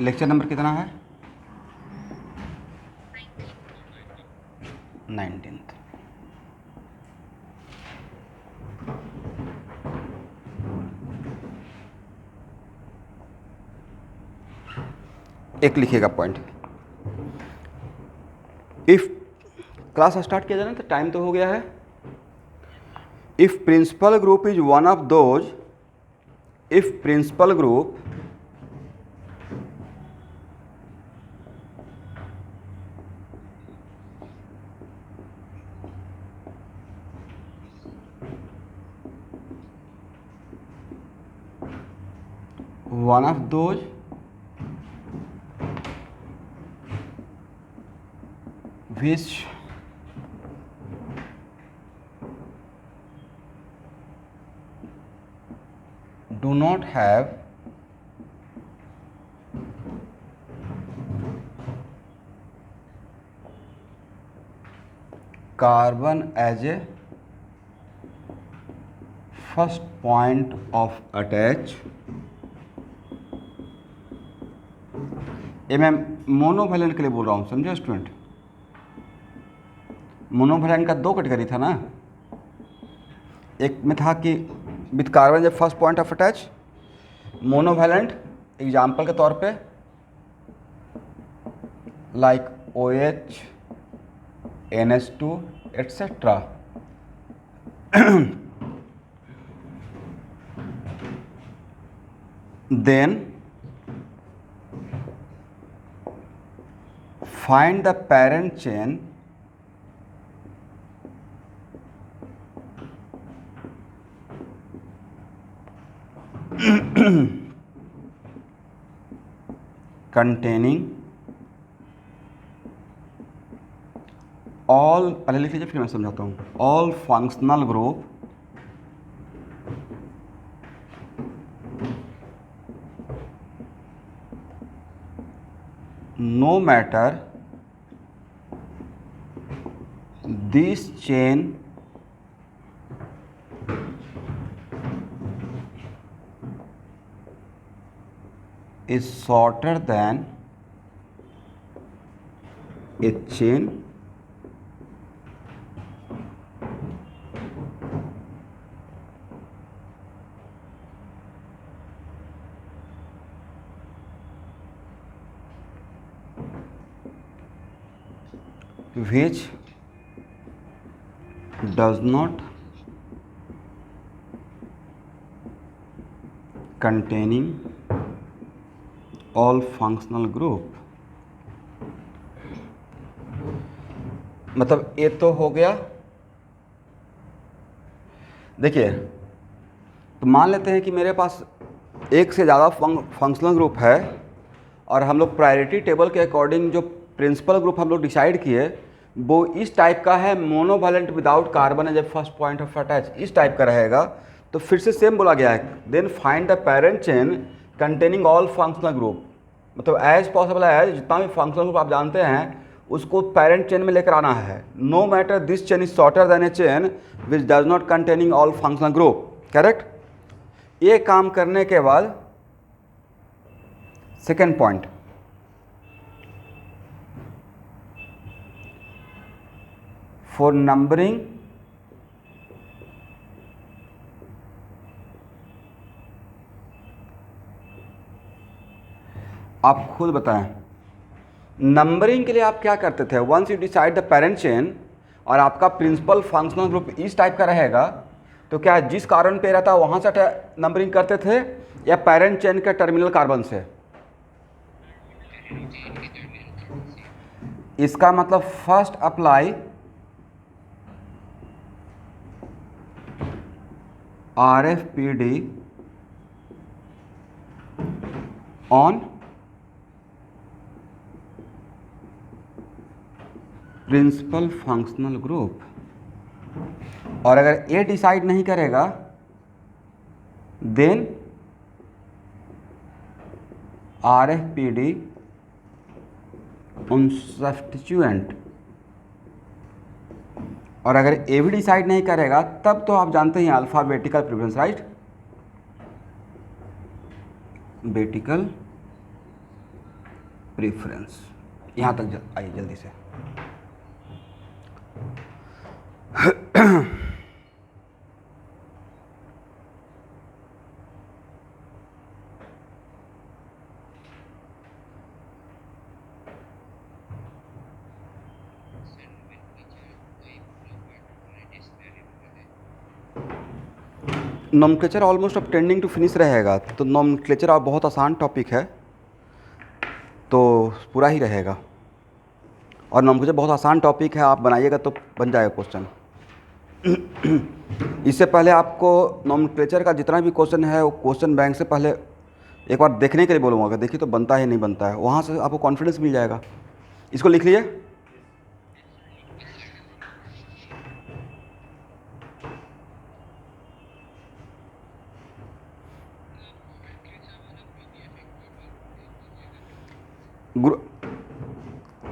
Lecture number कितना है? 19th। एक लिखिएगा पॉइंट। इफ क्लास स्टार्ट किया जाए ना, तो टाइम तो हो गया है। If principal group is one of those, if principal group one of those which do not have carbon as a first point of attach। ये मैं मोनोवैलेंट के लिए बोल रहा हूँ, समझे स्टूडेंट? मोनोवैलेंट का दो कैटेगरी था ना, एक में था कि विथ कार्बन जब first point of attach. Monovalent example के तौर पे like OH, NH2 etcetera. then find the parent chain containing all, पहले लिख लीजिए फिर मैं समझाता हूँ, all functional group no matter this chain is shorter than a chain which does not containing all functional group। मतलब ये तो हो गया। देखिए, तो मान लेते हैं कि मेरे पास एक से ज़्यादा फंक्शनल ग्रुप है और हम लोग प्रायोरिटी टेबल के अकॉर्डिंग जो प्रिंसिपल ग्रुप हम लोग डिसाइड किए वो इस टाइप का है, monovalent without carbon as a first point of attach, इस टाइप का रहेगा। तो फिर से सेम बोला गया है, then find the parent chain containing all functional group. मतलब एज पॉसिबल एज जितना भी फंक्शनल ग्रुप आप जानते हैं उसको पेरेंट चेन में लेकर आना है। No matter this chain is shorter than a chain which does not containing all functional group. Correct. ये काम करने के बाद सेकेंड पॉइंट, फॉर नंबरिंग आप खुद बताएं, नंबरिंग के लिए आप क्या करते थे? Once you decide the parent chain और आपका प्रिंसिपल फंक्शनल ग्रुप इस टाइप का रहेगा, तो क्या जिस कार्बन पे रहता है वहाँ से नंबरिंग करते थे या पेरेंट चेन के टर्मिनल कार्बन से? इसका मतलब first apply RFPD on principal functional group. और अगर ये डिसाइड नहीं करेगा देन RFPD ऑन सब्स्टिट्यूएंट। और अगर ये भी डिसाइड नहीं करेगा तब तो आप जानते हैं अल्फाबेटिकल प्रेफरेंस, राइट? बेटिकल प्रेफरेंस, यहाँ तक आइए जल्दी से। नॉमेनक्लेचर ऑलमोस्ट अब टेंडिंग टू फिनिश रहेगा, तो नॉमेनक्लेचर अब बहुत आसान टॉपिक है, तो पूरा ही रहेगा। और नॉमेनक्लेचर बहुत आसान टॉपिक है, आप बनाइएगा तो बन जाएगा क्वेश्चन। इससे पहले आपको नॉमेनक्लेचर का जितना भी क्वेश्चन है वो क्वेश्चन बैंक से पहले एक बार देखने के लिए बोलूँगा, अगर देखिए तो बनता है नहीं बनता है, वहाँ से आपको कॉन्फिडेंस मिल जाएगा। इसको लिख लिए।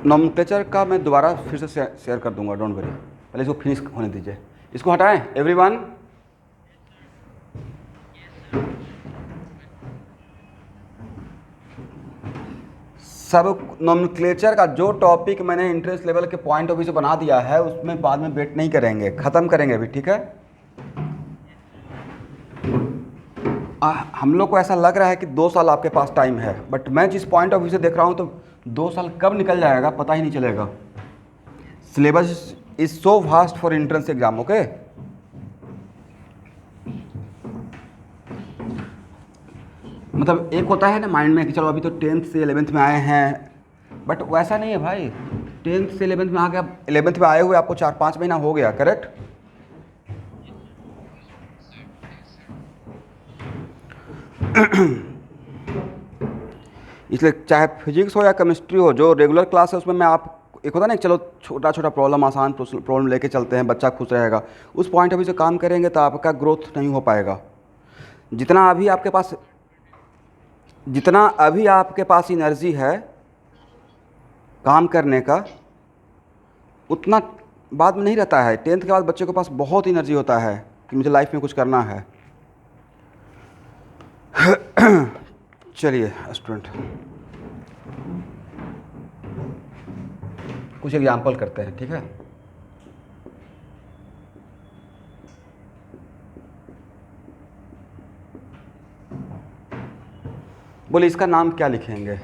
नॉमेनक्लेचर का मैं दोबारा फिर से शेयर कर दूंगा, डोंट वरी, पहले इसको फिनिश होने दीजिए। इसको हटाएं एवरीवन। सब नॉमेनक्लेचर का जो टॉपिक मैंने इंटरेस्ट लेवल के पॉइंट ऑफ व्यू से बना दिया है उसमें बाद में वेट नहीं करेंगे, ख़त्म करेंगे अभी, ठीक है। हम लोग को ऐसा लग रहा है कि 2 साल आपके पास टाइम है, बट मैं जिस पॉइंट ऑफ व्यू से देख रहा हूँ तो 2 साल कब निकल जाएगा पता ही नहीं चलेगा। Syllabus is so vast for entrance exam, okay. मतलब एक होता है ना माइंड में कि चलो अभी तो 10th से 11th में आए हैं, बट वैसा नहीं है भाई। 10th से 11th में आ गया, 11th में आए हुए आपको 4-5 महीना हो गया, करेक्ट। इसलिए चाहे फिजिक्स हो या केमिस्ट्री हो, जो रेगुलर क्लास है उसमें मैं आप एक होता ना, चलो छोटा छोटा प्रॉब्लम, आसान प्रॉब्लम लेके चलते हैं, बच्चा खुश रहेगा, उस पॉइंट ऑफ व्यू से काम करेंगे तो आपका ग्रोथ नहीं हो पाएगा। जितना अभी आपके पास एनर्जी है काम करने का, उतना बाद में नहीं रहता है। 10th के बाद बच्चे के पास बहुत एनर्जी होता है कि मुझे लाइफ में कुछ करना है। चलिए स्टूडेंट, कुछ एग्जाम्पल करते हैं, ठीक है। बोले इसका नाम क्या लिखेंगे?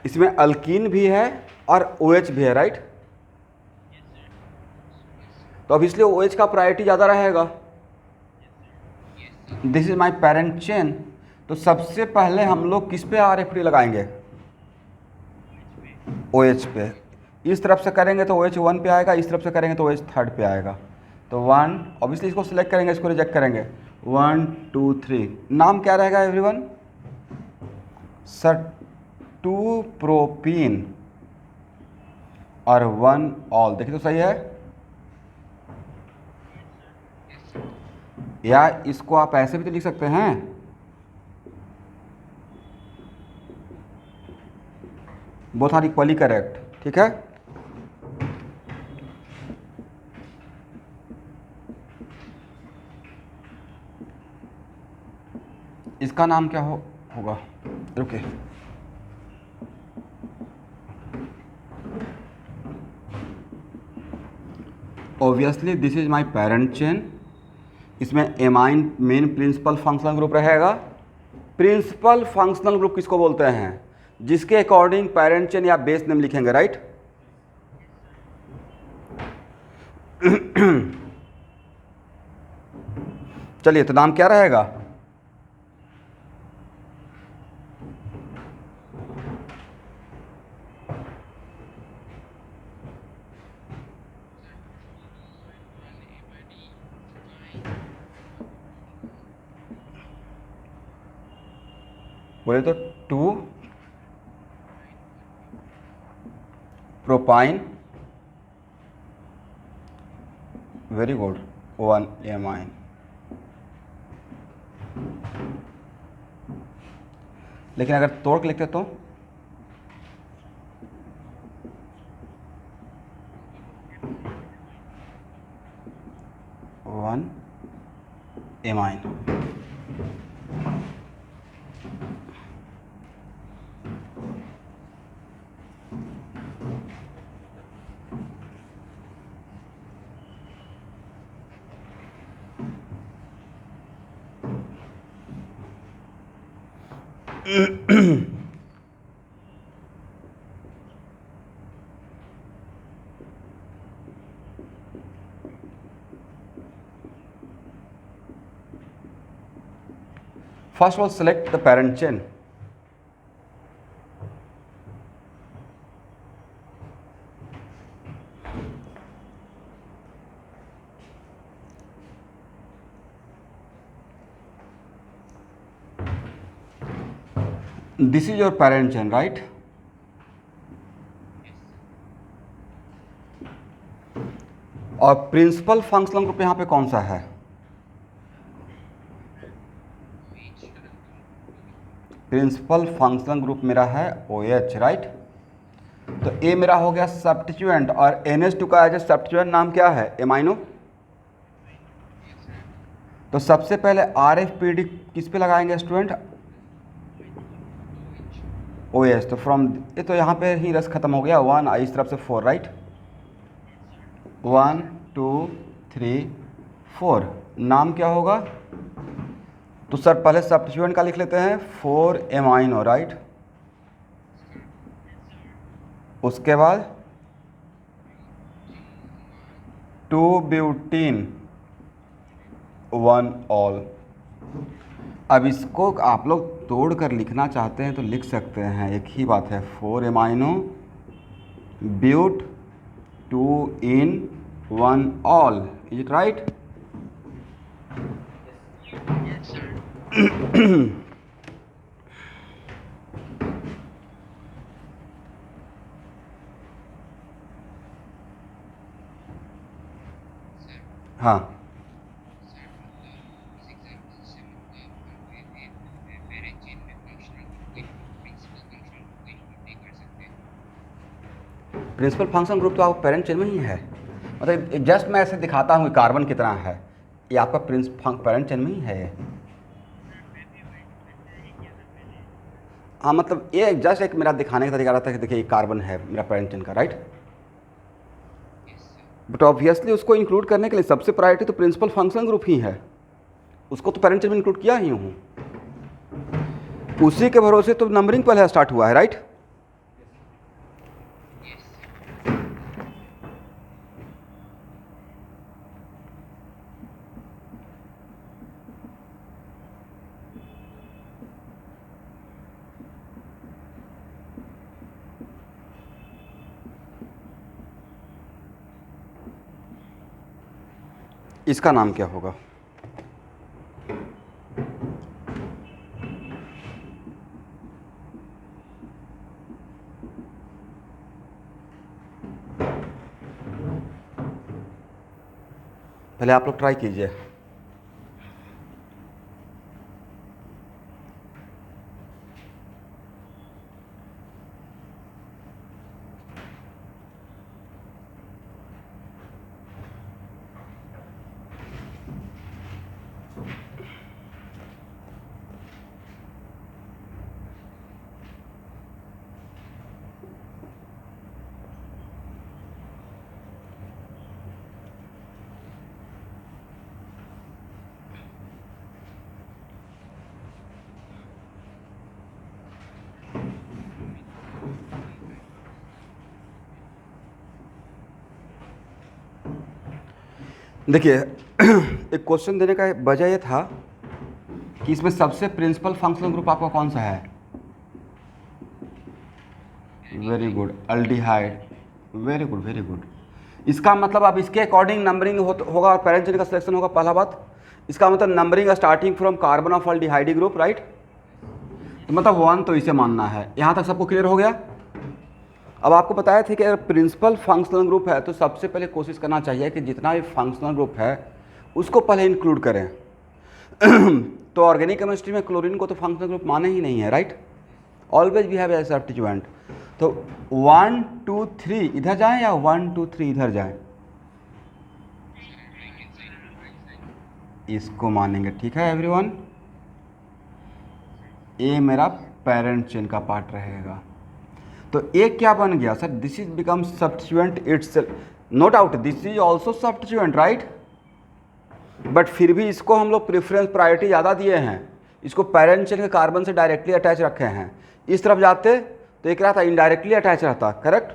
इसमें अल्कीन भी है और OH भी है, राइट। तो अब इसलिए OH का प्रायोरिटी ज़्यादा रहेगा। This is my parent chain, तो सबसे पहले हम लोग किस पे RFD लगाएंगे? OH पे। इस तरफ से करेंगे तो OH 1 पे आएगा, इस तरफ से करेंगे तो OH 3rd पे आएगा। तो 1, ऑब्वियसली इसको सिलेक्ट करेंगे, इसको रिजेक्ट करेंगे। 1 2 3, नाम क्या रहेगा एवरीवन? सर 2 प्रोपीन और 1 ऑल, देखिए तो सही है। या इसको आप ऐसे भी तो लिख सकते हैं, बोथ आर इक्वली करेक्ट, ठीक है। इसका नाम क्या होगा? रुके, obviously this is my parent chain. इसमें amine main principal functional group रहेगा। प्रिंसिपल फंक्शनल ग्रुप किसको बोलते हैं? जिसके अकॉर्डिंग पेरेंट चेन या बेस नेम लिखेंगे, राइट। चलिए, तो नाम क्या रहेगा? बोले तो 2 प्रोपाइन, वेरी गुड, 1 एमाइन। लेकिन अगर तोड़ के लिखते तो 1 amine. First of all, select the parent chain. This is your parent chain, right? और प्रिंसिपल फंक्शनल ग्रुप यहाँ पे कौन सा है? प्रिंसिपल फंक्शनल ग्रुप मेरा है OH, राइट? तो ए मेरा हो गया सब्स्टिट्यूएंट, और NH2 का एज ए सब्स्टिट्यूएंट नाम क्या है? एमाइनो। तो सबसे पहले RFPD किस पे लगाएंगे स्टूडेंट? OH। तो फ्रॉम ये तो यहाँ पे ही रस खत्म हो गया, 1 इस तरफ से 4, राइट? 1 2 3 4, नाम क्या होगा? तो सर पहले सब्स्टिट्यूएंट का लिख लेते हैं, 4 एमाइनो, राइट? उसके बाद 2 ब्यूटीन 1 ऑल। अब इसको आप लोग तोड़ कर लिखना चाहते हैं तो लिख सकते हैं, एक ही बात है, 4 amino but 2 en 1 ol. Is it right? हाँ, प्रिंसिपल फंक्शन ग्रुप तो आपका पेरेंट चेन में ही है, मतलब जस्ट मैं ऐसे दिखाता हूँ कार्बन कितना है, ये आपका पेरेंट चेन में ही है। हाँ, मतलब ये जस्ट एक मेरा दिखाने का तरीका रहता है कि देखिए ये कार्बन है मेरा पेरेंट चेन का, राइट? बट ऑब्वियसली उसको इंक्लूड करने के लिए सबसे प्रायोरिटी तो प्रिंसिपल फंक्शन ग्रुप ही है, उसको तो पेरेंट चेन में इंक्लूड किया ही हूँ, उसी के भरोसे तो नंबरिंग पहले स्टार्ट हुआ है, राइट? इसका नाम क्या होगा? पहले आप लोग ट्राई कीजिए। देखिए एक क्वेश्चन देने का वजह ये था कि इसमें सबसे प्रिंसिपल फंक्शनल ग्रुप आपका कौन सा है? Very good, aldehyde. Very good, very good. इसका मतलब अब इसके अकॉर्डिंग नंबरिंग होगा और पेरेंट चेन का सिलेक्शन होगा। पहला बात, इसका मतलब numbering starting from carbon of aldehyde group, right? तो मतलब 1 तो इसे मानना है। यहाँ तक सबको क्लियर हो गया? अब आपको बताया था कि अगर प्रिंसिपल फंक्शनल ग्रुप है तो सबसे पहले कोशिश करना चाहिए कि जितना भी फंक्शनल ग्रुप है उसको पहले इंक्लूड करें। तो ऑर्गेनिक केमिस्ट्री में क्लोरीन को तो फंक्शनल ग्रुप माने ही नहीं है, right? Always we have a substituent. तो 1 2 3 इधर जाएं या 1 2 3 इधर जाएं? इसको मानेंगे, ठीक है एवरीवन? ये मेरा पेरेंट चेन का पार्ट रहेगा। तो एक क्या बन गया sir? This is become substituent itself. No doubt this is also substituent, right? But फिर भी इसको हम लोग प्रेफरेंस प्रायोरिटी ज़्यादा दिए हैं इसको पेरेंट चेन के कार्बन से डायरेक्टली अटैच रखे हैं। इस तरफ जाते तो एक रहता इनडायरेक्टली अटैच रहता, करेक्ट।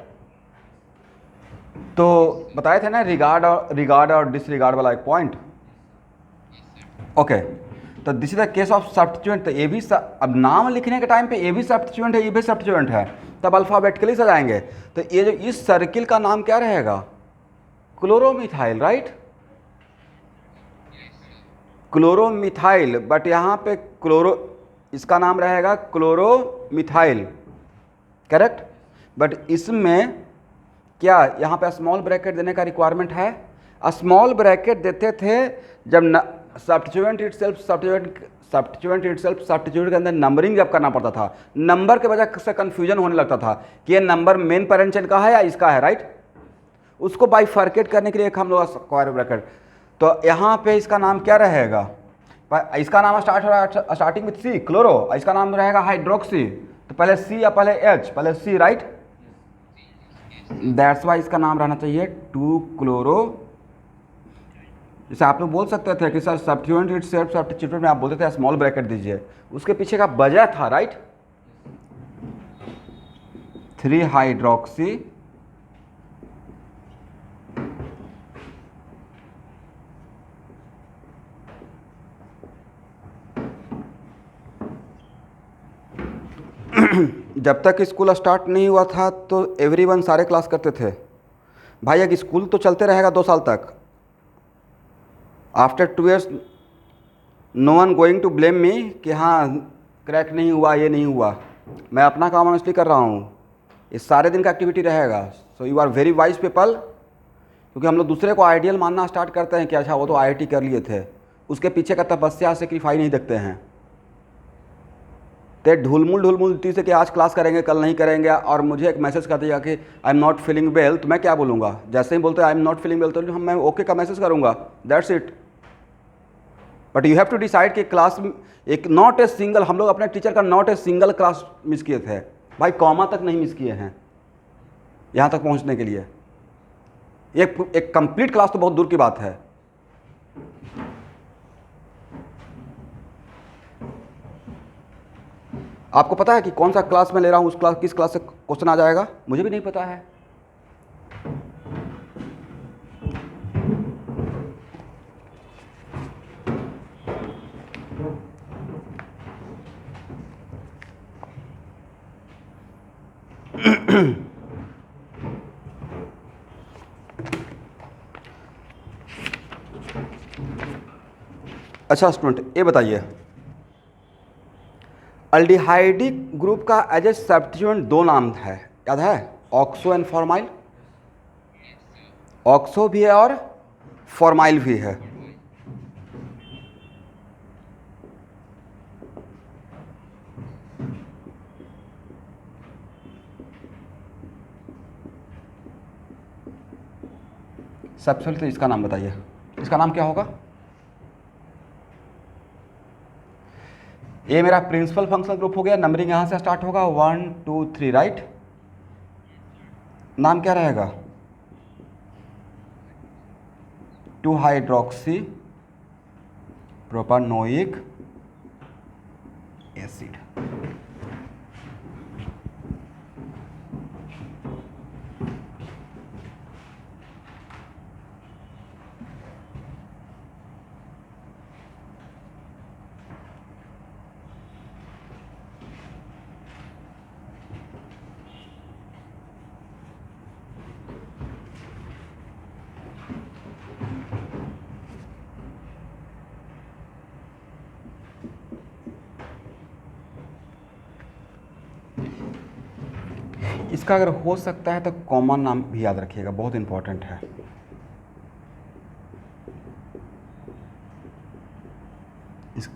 तो बताए थे ना रिगार्ड और डिसरिगार्ड वाला एक पॉइंट। ओके, तो this is the case of substituent. तो ये भी अब नाम लिखने के टाइम पे ये भी सब्स्टिट्यूएंट है, ये भी सब्स्टिट्यूएंट है, तब अल्फाबेटिकली सजाएंगे। तो ये जो इस सर्किल का नाम क्या रहेगा? Chloromethyl, right, chloromethyl. बट यहाँ पे इसका नाम रहेगा क्लोरोमिथाइल, करेक्ट। बट इसमें क्या यहाँ पे स्मॉल ब्रैकेट देने का रिक्वायरमेंट है? स्मॉल ब्रैकेट देते थे जब सब्स्टिट्यूएंट इटसेल्फ सब्स्टिट्यूएंट के अंदर नंबरिंग जब करना पड़ता था, नंबर के वजह से कंफ्यूजन होने लगता था कि ये नंबर मेन पेरेंट चेन का है या इसका है, राइट। उसको बाइफर्केट करने के लिए एक हम लोग स्क्वायर ब्रैकेट। तो यहाँ पे इसका नाम क्या रहेगा? इसका नाम स्टार्टिंग विथ सी, क्लोरो। इसका नाम रहेगा हाइड्रोक्सी। तो पहले सी या पहले एच? पहले सी, राइट। दैट्स वाई इसका नाम रहना चाहिए 2 क्लोरो। जैसे आप लोग बोल सकते थे कि सर सब्स्टिट्यूएंट इटसेल्फ सब्स्टिट्यूएंट में आप बोलते थे स्मॉल ब्रैकेट दीजिए, उसके पीछे का वजह था, राइट, 3 हाइड्रोक्सी जब तक स्कूल स्टार्ट नहीं हुआ था तो एवरीवन सारे क्लास करते थे। भाई अगर स्कूल तो चलते रहेगा 2 साल तक, after 2 years no one going to blame me कि हाँ क्रैक नहीं हुआ, ये नहीं हुआ। मैं अपना काम ऑनेस्टली कर रहा हूँ, इस सारे दिन का एक्टिविटी रहेगा। So you are very wise people, क्योंकि हम लोग दूसरे को आइडियल मानना स्टार्ट करते हैं कि अच्छा वो तो IIT कर लिए थे, उसके पीछे का तपस्या सेक्रीफाई नहीं देखते हैं। ते ढुलमुल से कि आज क्लास करेंगे कल नहीं करेंगे, और मुझे एक मैसेज कर दिया कि I am not feeling well, तो मैं क्या बोलूँगा? जैसे ही बोलते I am not feeling well तो मैं ओके का मैसेज करूँगा, that's it. But you have to decide कि क्लास एक नॉट ए सिंगल, हम लोग अपने टीचर का not a single class miss किए थे भाई, कॉमा तक नहीं मिस किए हैं यहाँ तक पहुँचने के लिए। एक कंप्लीट क्लास तो बहुत दूर की बात है। आपको पता है कि कौन सा क्लास मैं ले रहा हूँ, उस क्लास किस क्लास से क्वेश्चन आ जाएगा? मुझे भी नहीं पता है। अच्छा स्टूडेंट, ये बताइए अल्डिहाइडिक ग्रुप का एज ए सब्स्टिट्यूएंट 2 नाम है, याद है? Oxo and formyl. ऑक्सो भी है और फॉर्माइल भी है। सबसे पहले तो इसका नाम बताइए, इसका नाम क्या होगा? ये मेरा प्रिंसिपल फंक्शनल ग्रुप हो गया, नंबरिंग यहाँ से स्टार्ट होगा 1 2 3, राइट। नाम क्या रहेगा? 2 हाइड्रोक्सी प्रोपानोइक एसिड। इसका अगर हो सकता है तो कॉमन नाम भी याद रखिएगा, बहुत इंपॉर्टेंट है।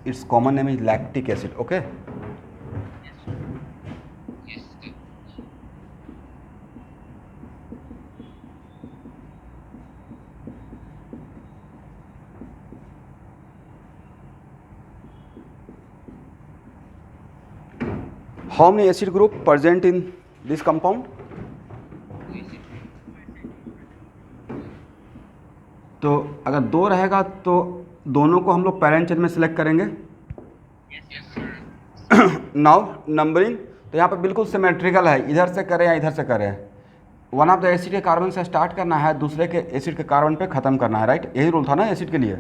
It's common name is lactic acid, okay. How many acid group present in this compound? तो अगर 2 रहेगा तो दोनों को हम लोग पेरेंट चेन में सिलेक्ट करेंगे, नाउ नंबरिंग, तो यहाँ पे बिल्कुल सिमेट्रिकल है, इधर से करें या इधर से करें। वन ऑफ द एसिड के कार्बन से स्टार्ट करना है, दूसरे के एसिड के कार्बन पे ख़त्म करना है, राइट? यही रूल था ना एसिड के लिए।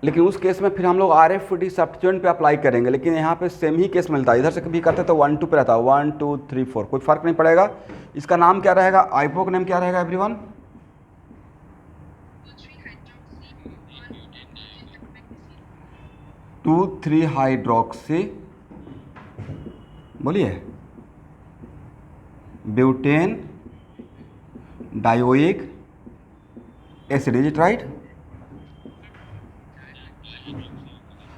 लेकिन उस केस में फिर हम लोग RFD सब्स्टिट्यूएंट पे अप्लाई करेंगे, लेकिन यहाँ पे सेम ही केस मिलता है। इधर से भी करते तो 1 2 पे रहता है, 1 2 3 4, कोई फर्क नहीं पड़ेगा। इसका नाम क्या रहेगा? आइपो का नेम क्या रहेगा एवरीवन? 2,3 हाइड्रोक्सी, बोलिए, butane dioic acid, is it right?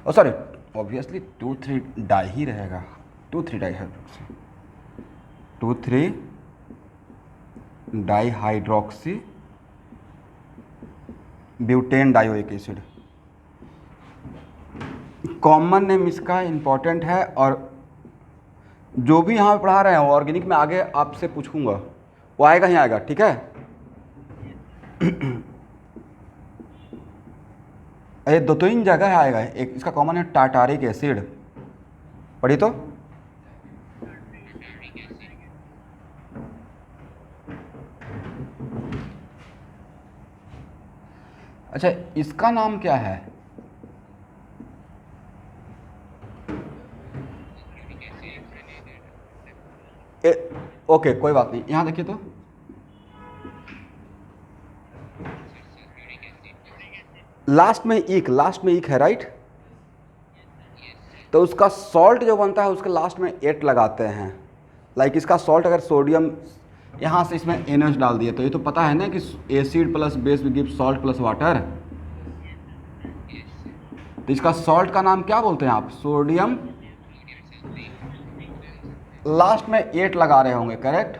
Oh sorry, obviously 2,3 di ही रहेगा, 2,3 di hydroxy, 2,3 di hydroxy butane dioic acid. Common name इसका इम्पॉर्टेंट है, और जो भी यहाँ पे पढ़ा रहे हैं ऑर्गेनिक में आगे आपसे पूछूंगा, वो आएगा ही आएगा, ठीक है? ये दो तीन जगह आएगा, एक इसका कॉमन है टाटारिक एसिड, पढ़ी तो। अच्छा, इसका नाम क्या है? ओके, कोई बात नहीं, यहाँ देखिए तो लास्ट में ईक है, राइट? तो उसका सॉल्ट जो बनता है उसके लास्ट में एट लगाते हैं। लाइक इसका सॉल्ट अगर सोडियम यहाँ से इसमें NH डाल दिए, तो ये तो पता है ना कि acid plus base will give salt plus water. तो इसका सॉल्ट का नाम क्या बोलते हैं आप? सोडियम, लास्ट में 8 लगा रहे होंगे, करेक्ट?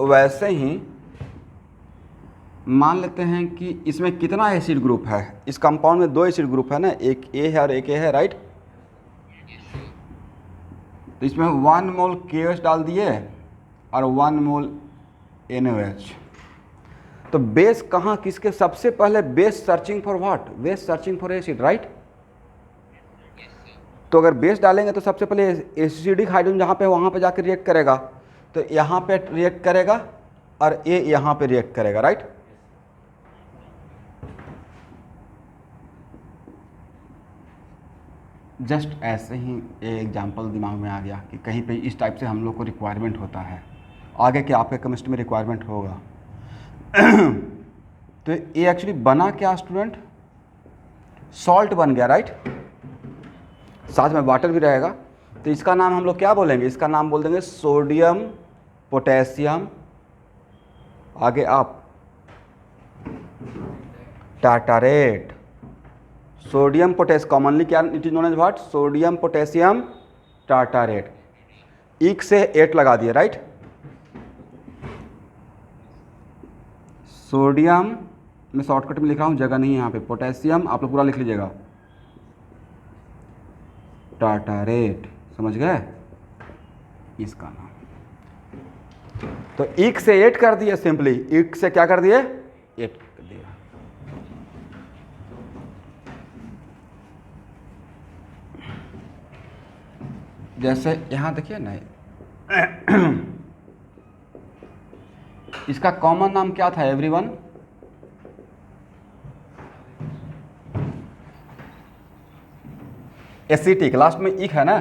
वैसे ही मान लेते हैं कि इसमें कितना एसिड ग्रुप है? इस कंपाउंड में 2 एसिड ग्रुप है ना, एक ए है और एक ए है, राइट? तो इसमें 1 मोल KOH डाल दिए और 1 मोल NOH। तो बेस कहाँ, किसके? सबसे पहले base searching for what? Base searching for acid, right? तो अगर बेस डालेंगे तो सबसे पहले एसिडिक हाइड्रोजन जहाँ पे वहाँ पे जाकर रिएक्ट करेगा, तो यहाँ पे रिएक्ट करेगा और ए यहाँ पे रिएक्ट करेगा, राइट? जस्ट ऐसे ही एग्जाम्पल दिमाग में आ गया कि कहीं पे इस टाइप से हम लोग को रिक्वायरमेंट होता है, आगे के आपके केमिस्ट्री में रिक्वायरमेंट होगा। तो ये एक्चुअली बना क्या स्टूडेंट? सॉल्ट बन गया, राइट? साथ में वाटर भी रहेगा। तो इसका नाम हम लोग क्या बोलेंगे? इसका नाम बोल देंगे सोडियम पोटेशियम, आगे आप टाटारेट। सोडियम पोटेस कॉमनली क्या it is known as what? Sodium potassium tartrate. ईक से 8 लगा दिए, राइट? सोडियम मैं शॉर्टकट में लिख रहा हूँ, जगह नहीं है यहाँ पे। पोटेशियम आप लोग पूरा लिख लीजिएगा, टाटारेट, समझ गए इसका नाम। तो ईक से 8 कर दिए, सिंपली ईक से क्या कर दिए? 8 कर दिया। जैसे यहाँ देखिए ना, इसका कॉमन नाम क्या था एवरीवन? एसिटिक, लास्ट में ईक है ना,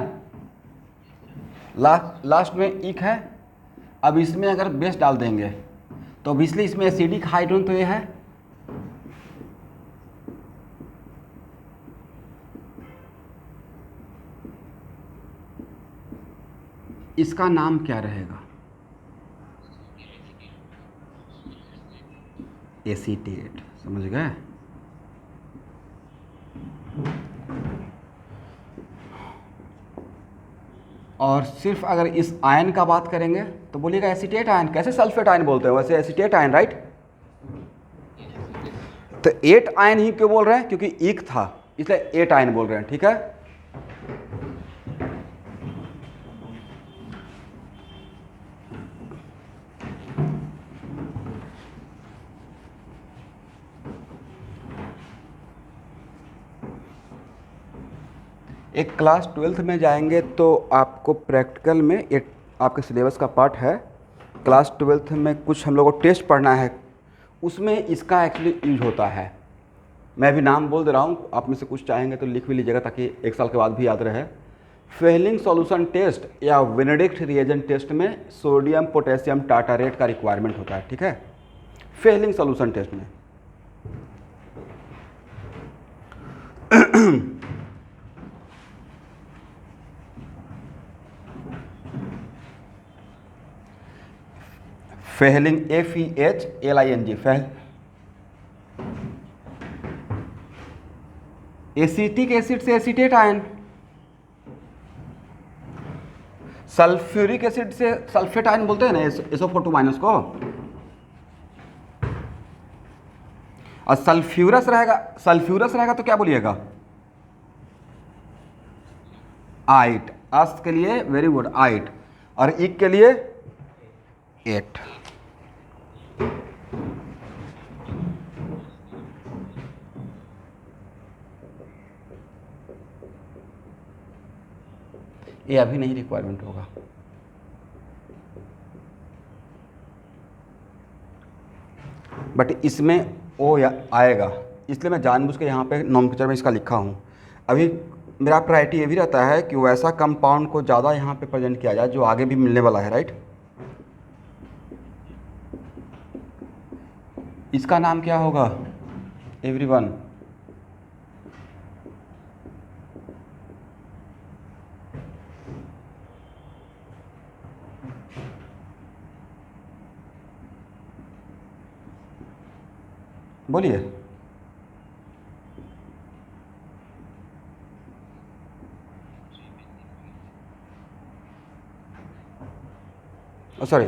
लास्ट में ईक है। अब इसमें अगर बेस डाल देंगे तो ऑब्वियसली इसमें एसिडिक हाइड्रोजन तो ये है, इसका नाम क्या रहेगा? एसीटेट, समझ गए? और सिर्फ अगर इस आयन का बात करेंगे तो बोलिएगा एसीटेट आयन। कैसे सल्फेट आयन बोलते हैं वैसे एसीटेट आयन, राइट? तो 8 आयन ही क्यों बोल रहे हैं? क्योंकि ईक था इसलिए 8 आयन बोल रहे हैं, ठीक है? एक क्लास 12th में जाएंगे तो आपको प्रैक्टिकल में एक आपके सिलेबस का पार्ट है। क्लास 12th में कुछ हम लोग को टेस्ट पढ़ना है, उसमें इसका एक्चुअली यूज होता है। मैं भी नाम बोल दे रहा हूँ, आप में से कुछ चाहेंगे तो लिख भी लीजिएगा ताकि एक साल के बाद भी याद रहे। फेलिंग सॉल्यूशन टेस्ट या वेनेडिक्ट रिएजेंट टेस्ट में सोडियम पोटेशियम टार्टारेट का रिक्वायरमेंट होता है, ठीक है। फेलिंग सॉल्यूशन टेस्ट में Fehling FEHLING fail acetic acid से एसीटेट आयन, सल्फ्यूरिक एसिड से सल्फेट आयन बोलते हैं ना SO4 को, और सल्फ्यूरस रहेगा तो क्या बोलिएगा, आइट। अस के लिए वेरी गुड आइट, और इक के लिए 8। ये अभी नहीं रिक्वायरमेंट होगा। बट इसमें ओ या आएगा, इसलिए मैं जानबूझ के यहाँ पे नोमेनक्लेचर में इसका लिखा हूँ। अभी मेरा प्रायोरिटी ये भी रहता है कि वैसा कंपाउंड को ज़्यादा यहाँ पे प्रेजेंट किया जाए जो आगे भी मिलने वाला है, राइट। इसका नाम क्या होगा एवरीवन? बोलिए। सॉरी,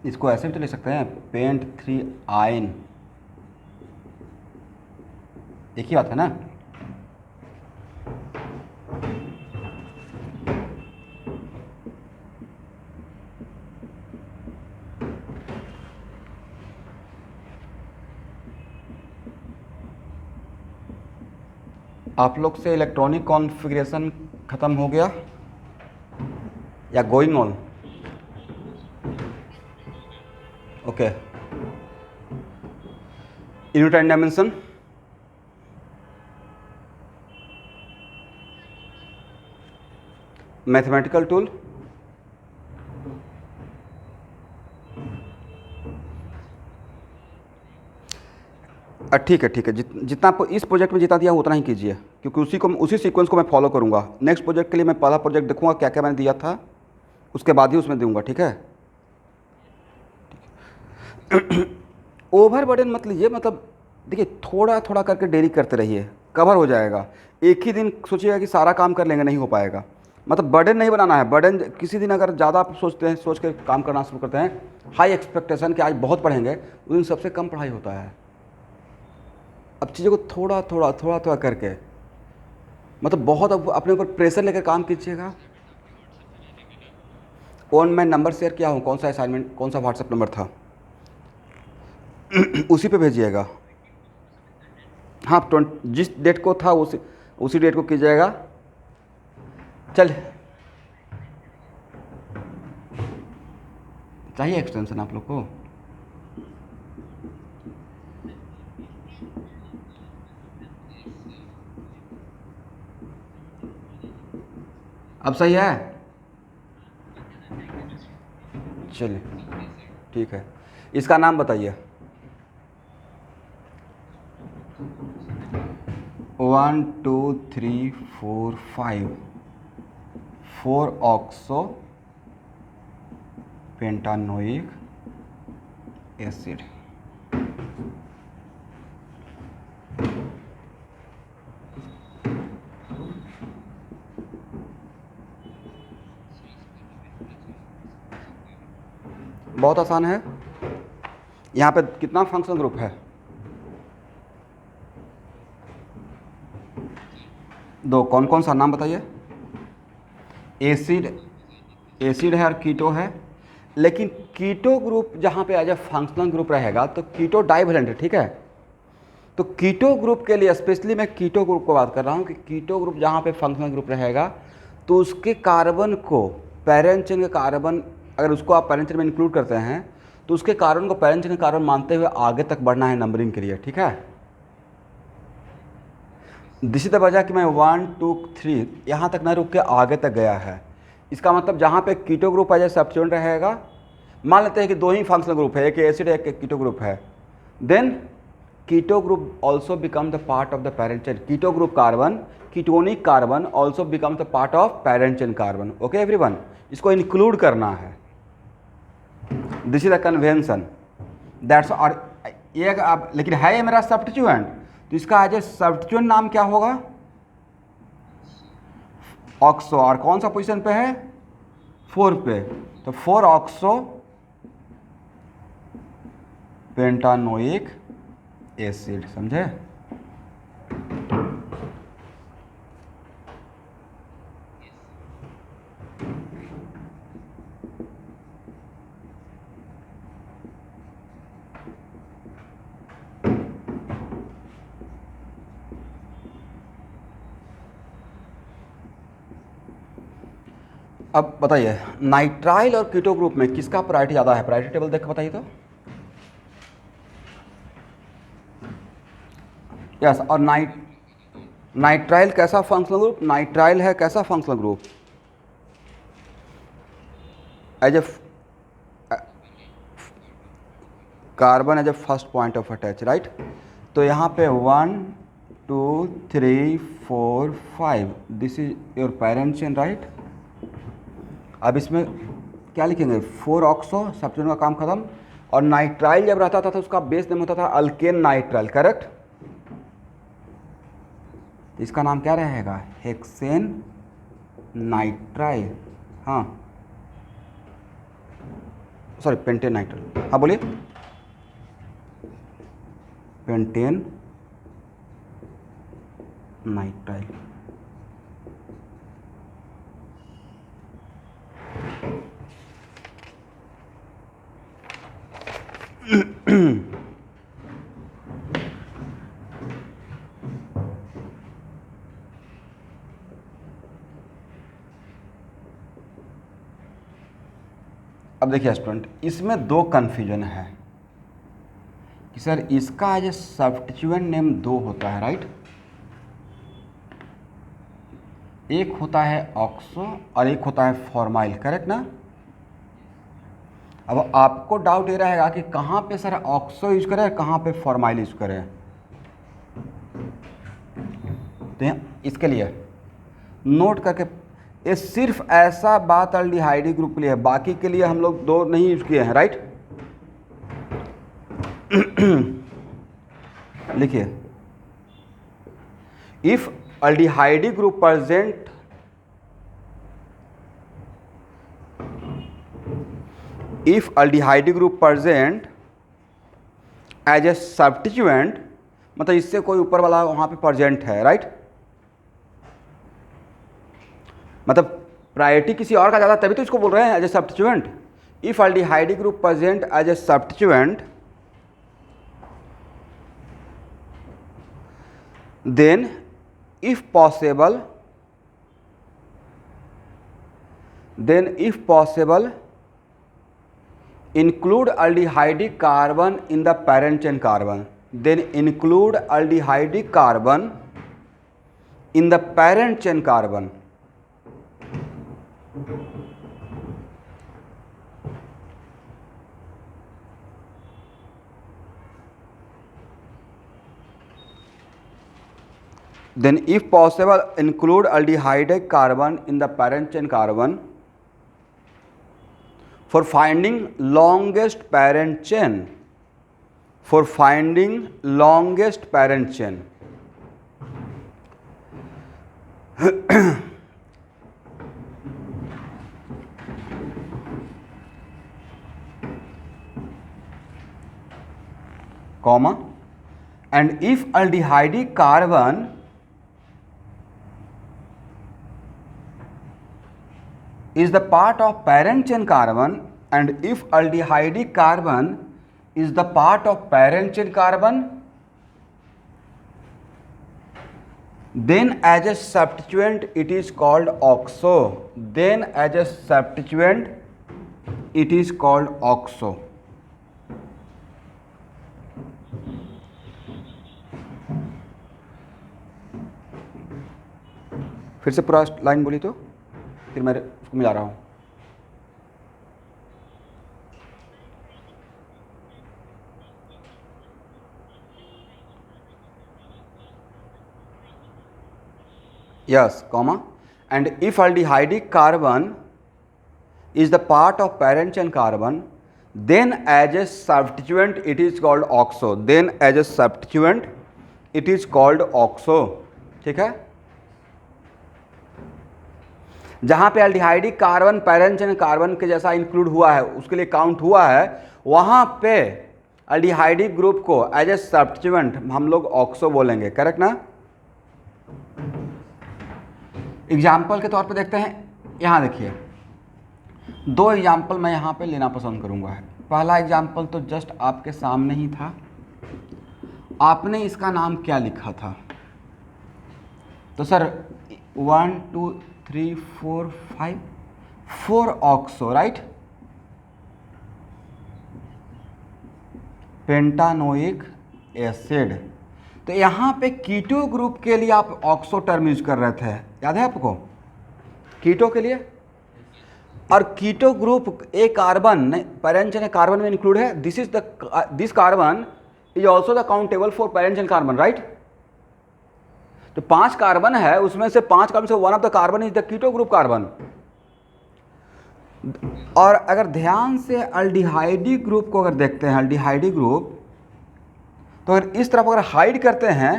इसको ऐसे भी तो ले सकते हैं, पेंट 3 आयन, एक ही बात है ना। आप लोग से इलेक्ट्रॉनिक कॉन्फ़िगरेशन ख़त्म हो गया या going on? Okay, unit and dimension, mathematical tool, ठीक है ठीक है, जितना आपको इस प्रोजेक्ट में जितना दिया उतना ही कीजिए, क्योंकि उसी सीक्वेंस को मैं फॉलो करूँगा। नेक्स्ट प्रोजेक्ट के लिए मैं पहला प्रोजेक्ट देखूँगा क्या क्या मैंने दिया था, उसके बाद ही उसमें दूंगा, ठीक है। ओवर बर्डन मत लीजिए, मतलब देखिए थोड़ा थोड़ा करके डेली करते रहिए, कवर हो जाएगा। एक ही दिन सोचिएगा कि सारा काम कर लेंगे, नहीं हो पाएगा। मतलब बर्डन नहीं बनाना है। बर्डन किसी दिन अगर ज़्यादा आप सोचते हैं, सोच के काम करना शुरू करते हैं, हाई एक्सपेक्टेशन कि आज बहुत पढ़ेंगे, उस दिन सबसे कम पढ़ाई होता है। अब चीज़ों को थोड़ा थोड़ा थोड़ा थोड़ा करके, मतलब बहुत अपने ऊपर प्रेशर लेकर काम कीजिएगा। और मैं नंबर शेयर किया हूँ, कौन सा असाइनमेंट, कौन सा व्हाट्सएप नंबर था, उसी पे भेजिएगा। हाँ, जिस डेट को था उसी डेट को कीजिएगा। चल, चाहिए एक्सटेंशन आप लोग को? अब सही है? चलिए ठीक है, इसका नाम बताइए। 1 2 3 4 5 4 ऑक्सो पेंटानोइक एसिड। बहुत आसान है। यहाँ पे कितना फंक्शनल ग्रुप है? 2। कौन कौन सा नाम बताइए? एसिड है और कीटो है। लेकिन कीटो ग्रुप जहाँ पे एज ए फंक्शनल ग्रुप रहेगा तो कीटो डाइवेलेंट है, ठीक है। तो कीटो ग्रुप के लिए स्पेशली मैं कीटो ग्रुप को बात कर रहा हूँ कि कीटो ग्रुप जहाँ पे फंक्शनल ग्रुप रहेगा तो उसके कार्बन को पैरेंट चेन के कार्बन, अगर उसको आप पैरेंट चेन में इंक्लूड करते हैं तो उसके कार्बन को पैरेंट चेन के कार्बन मानते हुए आगे तक बढ़ना है नंबरिंग के लिए, ठीक है। दिस इज द वजह कि मैं 1 2 3 यहाँ तक ना रुक के आगे तक गया है। इसका मतलब जहाँ पे keto group as a substituent रहेगा, मान लेते हैं कि 2 ही फंक्शनल ग्रुप है, एक एसिड है एक कीटो ग्रुप है, then keto group also become the part of the parent chain. Keto group carbon, ketonic carbon also become the part of parent chain carbon. Okay everyone, इसको include करना है। This is the convention that's. और ये अब लेकिन है ये मेरा सब्स्टिट्यूएंट, तो इसका एज ए सब्स्टिट्यूएंट नाम क्या होगा? ऑक्सो। और कौन सा पोजीशन पे है? 4 पे। तो 4 ऑक्सो पेंटानोइक एसिड, समझे? अब बताइए नाइट्राइल और कीटो ग्रुप में किसका प्रायोरिटी ज़्यादा है? प्रायोरिटी टेबल देख के बताइए तो। यस। और नाइट्राइल कैसा फंक्शनल ग्रुप? नाइट्राइल है कैसा functional group? As a carbon as a first point of attach, right. तो यहाँ पे 1 2 3 4 5 this is your parent chain, right. अब इसमें क्या लिखेंगे? 4 ऑक्सो, सब्स्टिट्यूएंट का काम खत्म। और नाइट्राइल जब रहता था तो उसका बेस नेम होता था अल्केन नाइट्राइल, करेक्ट। इसका नाम क्या रहेगा? Hexane nitrile. हाँ सॉरी, पेंटेन नाइट्राइल। हाँ बोलिए। Pentane nitrile. अब देखिए स्टूडेंट, इसमें 2 कन्फ्यूजन है कि सर इसका एज ए सब्स्टिट्यूएंट नेम 2 होता है, राइट। एक होता है ऑक्सो और एक होता है फॉर्माइल, करेक्ट ना। अब आपको डाउट ये रहेगा कि कहाँ पे सर ऑक्सो यूज करें, कहाँ पे फॉर्माइल यूज करें। तो इसके लिए नोट करके, ये सिर्फ ऐसा बात अल्डिहाइडी ग्रुप के लिए है, बाकी के लिए हम लोग 2 नहीं यूज किए हैं, राइट। लिखिए, if aldehyde group present if aldehyde group present as a substituent, मतलब इससे कोई ऊपर वाला वहां पे प्रेजेंट है, राइट। मतलब प्रायोरिटी किसी और का ज़्यादा, तभी तो इसको बोल रहे हैं as a substituent. If aldehyde group present as a substituent, then if possible include aldehyde carbon in the parent chain carbon, then include aldehyde carbon in the parent chain carbon. Then if possible include aldehyde carbon in the parent chain carbon for finding longest parent chain, for finding longest parent chain. comma, and if aldehyde carbon is the part of parent chain carbon, and if aldehyde carbon is the part of parent chain carbon, then as a substituent it is called oxo. Then as a substituent it is called oxo. फिर से पूरा line बोली तो फिर मैं उसको मिला रहा हूँ. Yes, comma, and if aldehyde carbon is the part of parent chain carbon, then as a substituent it is called oxo. Then as a substituent it is called oxo. ठीक है. जहाँ पे aldehyde carbon parent chain carbon के जैसा include हुआ है, उसके लिए काउंट हुआ है, वहाँ पे aldehyde ग्रुप को एज ए सब्स्टिट्यूएंट हम लोग ऑक्सो बोलेंगे. करेक्ट ना. एग्जाम्पल के तौर पे देखते हैं. यहाँ देखिए, दो एग्जाम्पल मैं यहाँ पे लेना पसंद करूँगा. पहला एग्जाम्पल तो जस्ट आपके सामने ही था. आपने इसका नाम क्या लिखा था? तो sir 1 2 3 4 5 4 oxo, right. Pentanoic acid. तो यहाँ पे कीटो ग्रुप के लिए आप ऑक्सो टर्म यूज कर रहे थे, याद है आपको? कीटो के लिए. और keto group a carbon parent chain carbon में इंक्लूड है. This carbon is also the countable for parent chain carbon, right. तो 5 कार्बन है, उसमें से 5 कार्बन से one of the carbon is the keto group carbon. और अगर ध्यान से अल्डिहाइडी ग्रुप को अगर देखते हैं, अल्डिहाइडी ग्रुप, तो अगर इस तरफ अगर हाइड करते हैं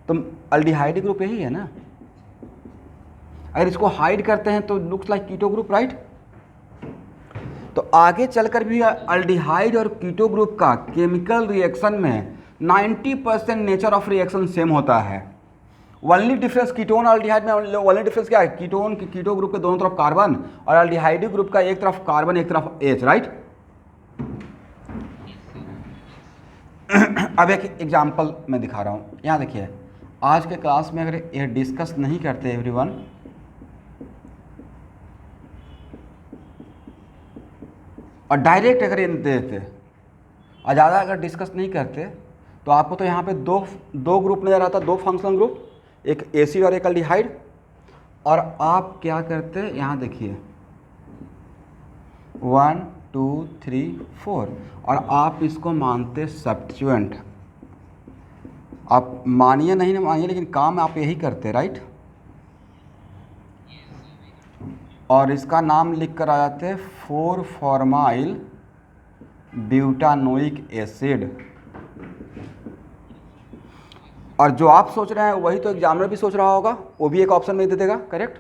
तो अल्डिहाइडी ग्रुप यही है ना. अगर इसको हाइड करते हैं तो looks like keto group, right. तो आगे चलकर भी अल्डिहाइड और कीटो ग्रुप का केमिकल रिएक्शन में 90% नेचर ऑफ रिएक्शन सेम होता है. ओनली डिफरेंस कीटोन और अल्डिहाइड में ओनली डिफरेंस क्या है? कीटोन की कीटो ग्रुप के दोनों तरफ कार्बन और अल्डिहाइड ग्रुप का एक तरफ कार्बन एक तरफ एच, राइट. अब एक एग्जांपल मैं दिखा रहा हूँ. यहाँ देखिए, आज के क्लास में अगर ये डिस्कस नहीं करते एवरीवन, और डायरेक्ट अगर ये देते और ज़्यादा अगर डिस्कस नहीं करते, तो आपको तो यहाँ पे दो ग्रुप नज़र आता, 2 फंक्शनल ग्रुप, एक एसिड और एक अल्डिहाइड. और आप क्या करते, यहाँ देखिए 1 2 3 4, और आप इसको मानते सब्स्टिट्यूएंट. आप मानिए नहीं ना मानिए, लेकिन काम आप यही करते, राइट. और इसका नाम लिख कर आ जाते 4 फॉर्माइल ब्यूटानोइक एसिड. और जो आप सोच रहे हैं वही तो एग्जामिनर भी सोच रहा होगा, वो भी एक ऑप्शन में दे देगा, करेक्ट.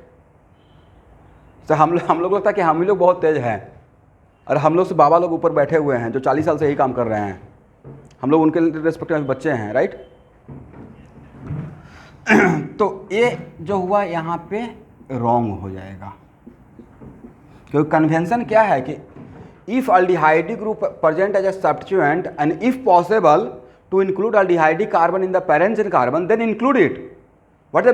तो हम लोग लगता है कि हम ही लोग बहुत तेज हैं, और हम लोग से बाबा लोग ऊपर बैठे हुए हैं जो 40 साल से यही काम कर रहे हैं. हम लोग उनके रिस्पेक्ट में बच्चे हैं, राइट. तो ये जो हुआ यहाँ पे रॉन्ग हो जाएगा, क्योंकि कन्वेंशन क्या है कि if aldehyde group present as a substituent and if possible to include aldehyde carbon in the parent chain carbon, then include it. What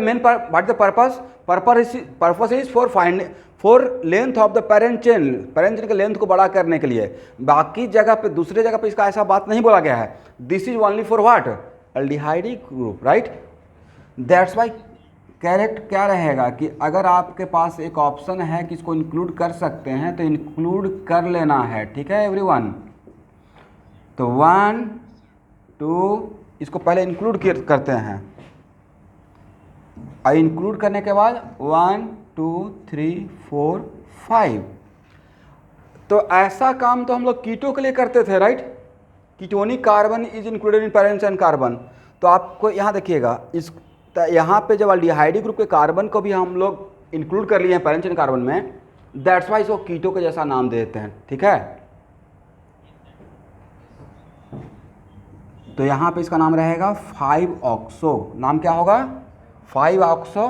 the purpose? Purpose is for length of the parent chain. Parent chain के length को बड़ा करने के लिए. बाकी जगह पे, दूसरे जगह पे इसका ऐसा बात नहीं बोला गया है. This is only for what? Aldehyde group, right? That's why correct क्या रहेगा कि अगर आपके पास एक ऑप्शन है कि इसको इंक्लूड कर सकते हैं तो इंक्लूड कर लेना है. ठीक है एवरीवन. तो 1 2 इसको पहले इंक्लूड करते हैं, और इंक्लूड करने के बाद 1 2 3 4 5. तो ऐसा काम तो हम लोग कीटो के लिए करते थे, right. Ketonic carbon is included in parent chain carbon. तो आपको यहाँ देखिएगा, इस यहाँ पे जब अल्डिहाइड ग्रुप के कार्बन को भी हम लोग इंक्लूड कर लिए हैं पेरेंट चेन कार्बन में, दैट्स वाई इसको कीटो के जैसा नाम दे देते हैं. ठीक है. तो यहाँ पे इसका नाम रहेगा 5 ऑक्सो। नाम क्या होगा? 5 ऑक्सो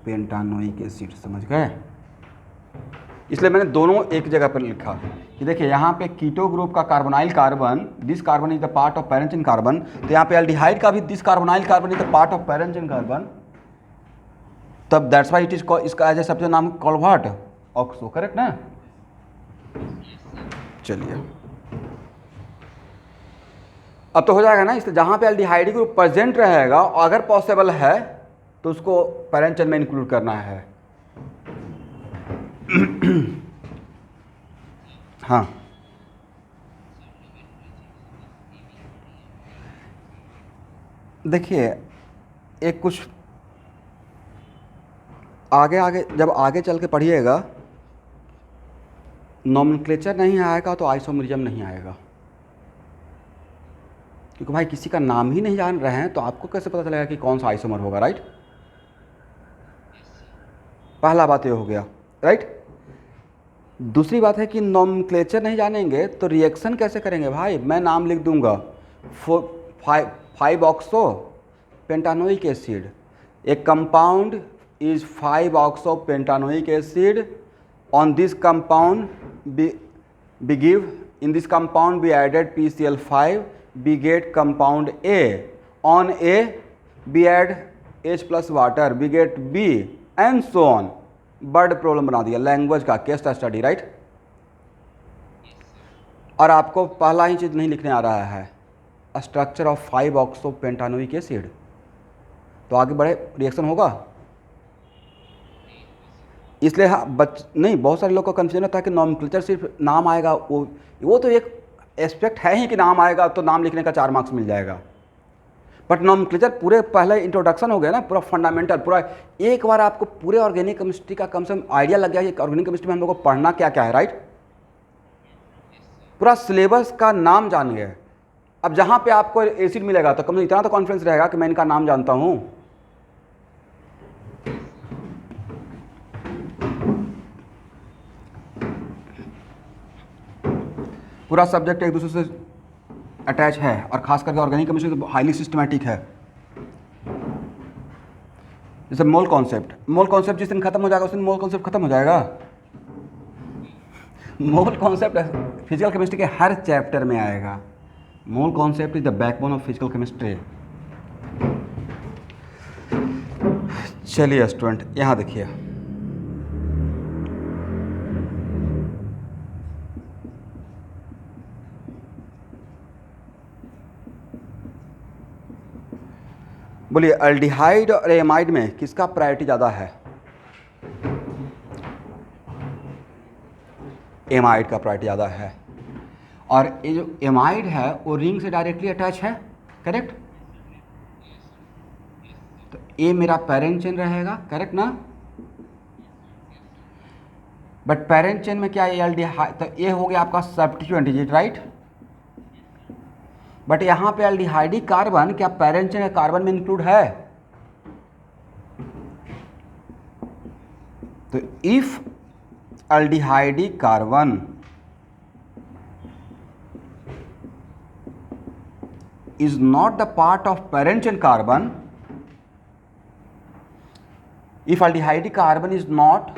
पेंटानोइक एसिड। समझ गए? इसलिए मैंने दोनों एक जगह पर लिखा कि देखिए यहाँ पे कीटो ग्रुप का carbonyl carbon, this carbon is the part of parent chain carbon, तो यहाँ पे एल्डिहाइड का भी this carbonyl carbon is the part of parent chain carbon, तब दैट्स व्हाई इट इज इसका एज ए सबसे नाम कॉल्ड व्हाट? ऑक्सो। करेक्ट ना? चलिए अब तो हो जाएगा ना। इसलिए जहाँ पे एल्डिहाइड ग्रुप प्रेजेंट रहेगा और अगर पॉसिबल है तो उसको पैरेंट चेन में इंक्लूड करना है। हाँ, देखिए एक कुछ आगे जब आगे चल के पढ़िएगा, नॉमेनक्लेचर नहीं आएगा तो आइसोमरिज्म नहीं आएगा, क्योंकि भाई किसी का नाम ही नहीं जान रहे हैं तो आपको कैसे पता चलेगा कि कौन सा आइसोमर होगा? राइट, पहला बात ये हो गया। राइट, दूसरी बात है कि नॉमेनक्लेचर नहीं जानेंगे तो रिएक्शन कैसे करेंगे? भाई मैं नाम लिख दूंगा 5 oxo pentanoic acid, a compound is 5 oxo pentanoic acid, on this compound we give, in this compound we added PCl5, we get compound A, on A we add H plus water, we get B and so on। Bird problem बना दिया, language का case study. Right, और आपको पहला ही चीज़ नहीं लिखने आ रहा है, structure of 5 oxo pentanoic acid, तो आगे बढ़े रिएक्शन होगा। इसलिए हाँ नहीं, बहुत सारे लोग को कन्फ्यूजन होता है कि नॉमेनक्लेचर सिर्फ नाम आएगा, वो तो एक एस्पेक्ट है ही कि नाम आएगा तो नाम लिखने का 4 मार्क्स मिल जाएगा, बट नॉमेनक्लेचर पूरे पहले इंट्रोडक्शन हो गया ना, पूरा फंडामेंटल, पूरा एक बार आपको पूरे ऑर्गेनिक केमिस्ट्री का कम से कम आइडिया लग गया कि ऑर्गेनिक केमिस्ट्री में हम लोग को पढ़ना क्या क्या है। राइट, पूरा सिलेबस का नाम जान गए। अब जहाँ पे आपको एसिड मिलेगा तो कम से कम इतना तो कॉन्फिडेंस रहेगा कि मैं इनका नाम जानता हूँ। पूरा सब्जेक्ट एक दूसरे से अटैच है और खास करके ऑर्गेनिक केमिस्ट्री तो हाईली सिस्टमैटिक है। जैसे मोल कॉन्सेप्ट जिस दिन खत्म हो जाएगा उस दिन मोल कॉन्सेप्ट खत्म हो जाएगा। मोल कॉन्सेप्ट फिजिकल केमिस्ट्री के हर चैप्टर में आएगा। Mole concept is the backbone of physical chemistry. चलिए स्टूडेंट, यहाँ देखिए बोलिए एल्डिहाइड और एमाइड में किसका प्रायोरिटी ज़्यादा है? एमाइड का प्रायोरिटी ज़्यादा है। और ये जो एमाइड है वो रिंग से डायरेक्टली अटैच है। करेक्ट, तो ये मेरा पैरेंट चेन रहेगा। करेक्ट ना? बट पैरेंट चेन में क्या ये एल्डिहाइड, तो ये हो गया आपका substituent. Is it right? But यहाँ पे एल्डिहाइडिक कार्बन क्या पैरेंट चेन कार्बन में इंक्लूड है? तो if aldehydic carbon is not the part of parent chain carbon, if aldehyde carbon is not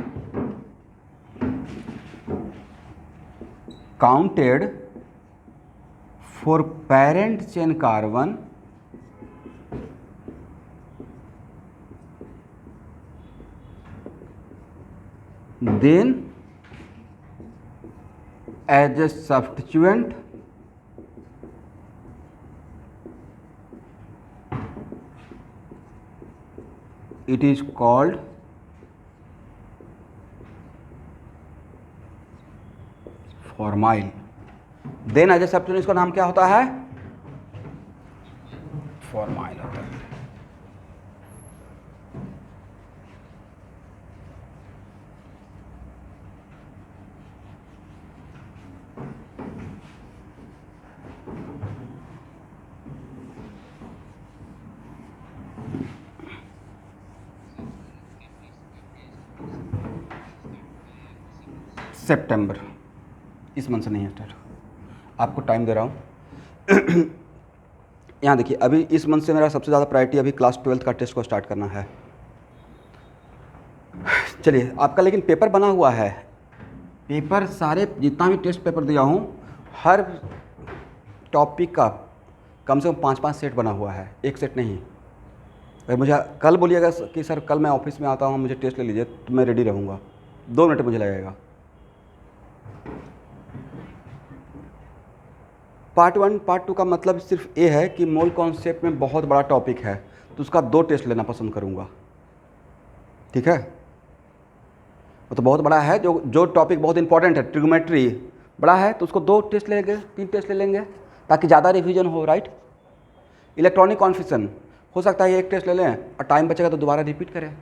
counted for parent chain carbon, then as a substituent it is called formyl. Then as a substituent इसका नाम क्या होता है? Formyl होता है। सितंबर इस month से नहीं है स्टार्ट, आपको टाइम दे रहा हूँ। यहाँ देखिए, अभी इस मंथ से मेरा सबसे ज़्यादा प्रायोरिटी अभी क्लास 12 का टेस्ट को स्टार्ट करना है। चलिए, आपका लेकिन पेपर बना हुआ है, पेपर सारे जितना भी टेस्ट पेपर दिया हूँ हर टॉपिक का कम से कम 5-5 सेट बना हुआ है, एक सेट नहीं। अगर मुझे कल बोलिएगा कि सर कल मैं ऑफिस में आता हूँ मुझे टेस्ट ले लीजिए, तो मैं रेडी रहूँगा, 2 मिनट मुझे लगेगा। पार्ट 1 पार्ट 2 का मतलब सिर्फ ये है कि मोल कॉन्सेप्ट में बहुत बड़ा टॉपिक है, तो उसका 2 टेस्ट लेना पसंद करूँगा, ठीक है। वो तो बहुत बड़ा है, जो टॉपिक बहुत इंपॉर्टेंट है, ट्रिग्नोमेट्री बड़ा है, तो उसको 2 टेस्ट ले लेंगे, 3 टेस्ट ले लेंगे, ताकि ज़्यादा रिवीजन हो, राइट। इलेक्ट्रॉनिक कॉन्फ्यूजन हो सकता है 1 टेस्ट ले लें और टाइम बचेगा तो दोबारा रिपीट करें।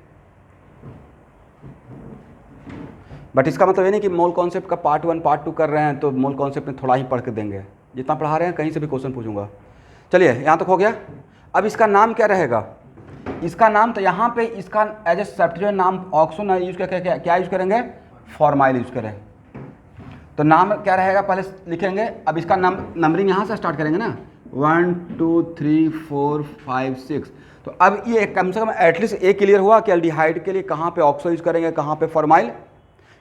बट इसका मतलब ये नहीं कि मोल कॉन्सेप्ट का पार्ट 1 पार्ट 2 कर रहे हैं तो मोल कॉन्सेप्ट में थोड़ा ही पढ़ के देंगे, जितना पढ़ा रहे हैं कहीं से भी क्वेश्चन पूछूंगा। चलिए, यहाँ तक हो गया। अब इसका नाम क्या रहेगा? इसका नाम तो यहाँ पे इसका एज ए सब्स्टिट्यूएंट नाम ऑक्सो ना यूज करके क्या यूज करेंगे? फॉर्माइल यूज करें। तो नाम क्या रहेगा पहले लिखेंगे। अब इसका नंबरिंग यहाँ से स्टार्ट करेंगे ना, 1 2 3 4 5 6। तो अब ये कम से कम एटलीस्ट एक क्लियर हुआ कि एल्डिहाइड के लिए कहाँ पे ऑक्सो यूज करेंगे, कहाँ पे formyl.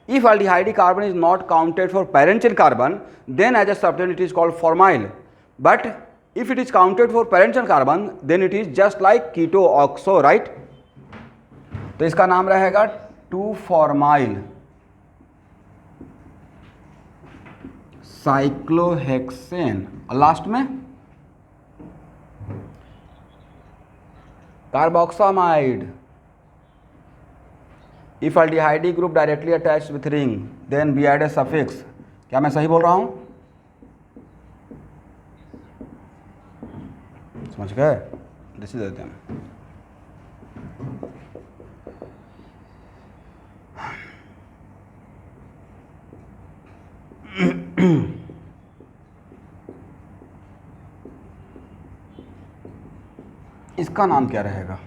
If aldehyde carbon is not counted for parent chain carbon, then as a substituent it is called formyl. But if it is counted for parent chain carbon, then it is just like keto oxo, right? तो इसका नाम रहेगा 2-formyl cyclohexane, और last में carboxamide. If aldehyde group directly attached with ring, then we add a suffix. क्या मैं सही बोल रहा हूँ? समझ गए? दिस इज देते हैं। इसका नाम क्या रहेगा?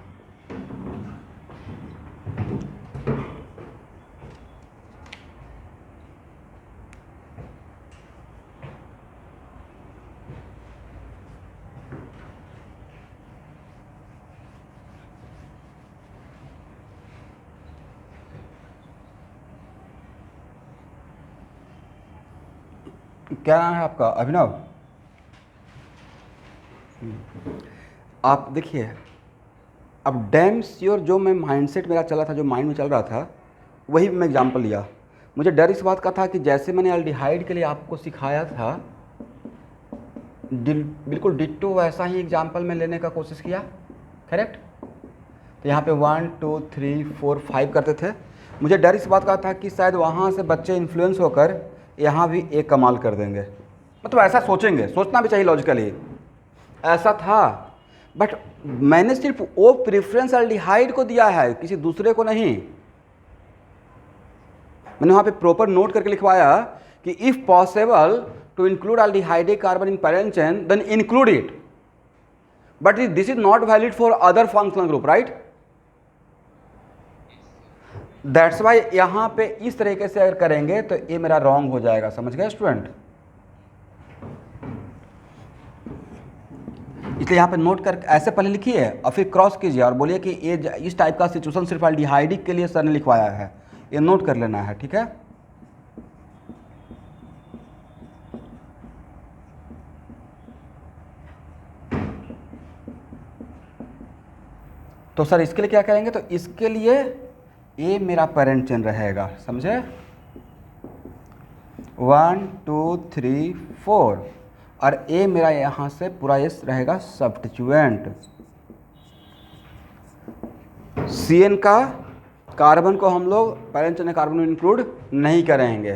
क्या नाम है आपका? अभिनव। आप देखिए, अब डैम श्योर जो मैं माइंडसेट मेरा चला था, जो माइंड में चल रहा था, वही मैं एग्जांपल लिया। मुझे डर इस बात का था कि जैसे मैंने एल्डिहाइड के लिए आपको सिखाया था, बिल्कुल डिट्टो वैसा ही एग्जांपल में लेने का कोशिश किया, करेक्ट। तो यहाँ पे 1 2 3 4 5 करते थे। मुझे डर इस बात का था कि शायद वहाँ से बच्चे इन्फ्लुएंस होकर यहाँ भी एक कमाल कर देंगे, मतलब ऐसा सोचेंगे, सोचना भी चाहिए लॉजिकली, ऐसा था। बट मैंने सिर्फ वो प्रेफरेंस एल्डिहाइड को दिया है, किसी दूसरे को नहीं। मैंने वहाँ पे प्रॉपर नोट करके लिखवाया कि if possible to include aldehyde carbon in parent chain then include it, but this is not valid for other functional group, right. That's why यहाँ पे इस तरीके से अगर करेंगे तो ये मेरा रॉन्ग हो जाएगा, समझ गए स्टूडेंट। इसलिए यहाँ पे नोट कर ऐसे पहले लिखिए और फिर क्रॉस कीजिए और बोलिए कि ये इस टाइप का सिचुएशन सिर्फ एल्डिहाइड के लिए सर ने लिखवाया है, ये नोट कर लेना है, ठीक है। तो सर इसके लिए क्या करेंगे? तो इसके लिए ये मेरा पेरेंट चेन रहेगा, समझे। 1 2 3 4 और ए मेरा यहाँ से पूरा एस रहेगा सब्स्टिट्यूएंट। CN का कार्बन को हम लोग पेरेंट चेन कार्बन में इंक्लूड नहीं करेंगे।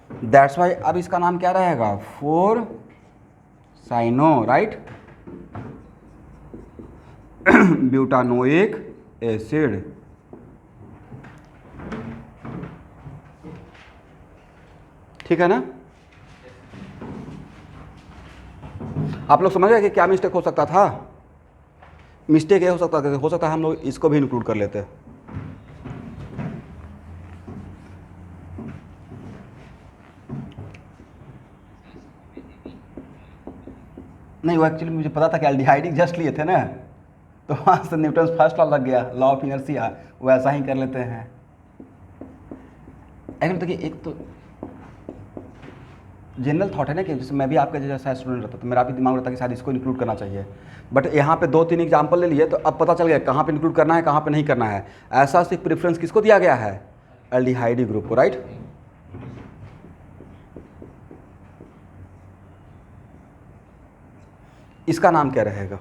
दैट्स वाई अब इसका नाम क्या रहेगा? 4 साइनो, राइट, ब्यूटानोइक एसिड। ठीक है ना? आप लोग समझ गए कि क्या मिस्टेक हो सकता था? मिस्टेक ये हो सकता है हम लोग इसको भी इंक्लूड कर लेते। नहीं, वो एक्चुअली मुझे पता था कि एल्डिहाइड जस्ट लिए थे ना, तो वहाँ से न्यूटन फर्स्ट लॉ लग गया, लॉ ऑफ इनर्शिया, वैसा ही कर लेते हैं। एक्चुअली देखिए, एक तो जनरल थॉट है ना कि जैसे मैं भी आपका जैसा स्टूडेंट रहता तो मेरा भी दिमाग रहता कि शायद इसको इंक्लूड करना चाहिए, बट यहाँ पे 2-3 एग्जाम्पल ले लिए तो अब पता चल गया कहाँ पे इंक्लूड करना है, कहाँ पे नहीं करना है। ऐसा सिर्फ प्रेफरेंस किसको दिया गया है? एल्डिहाइड ग्रुप को, राइट। इसका नाम क्या रहेगा?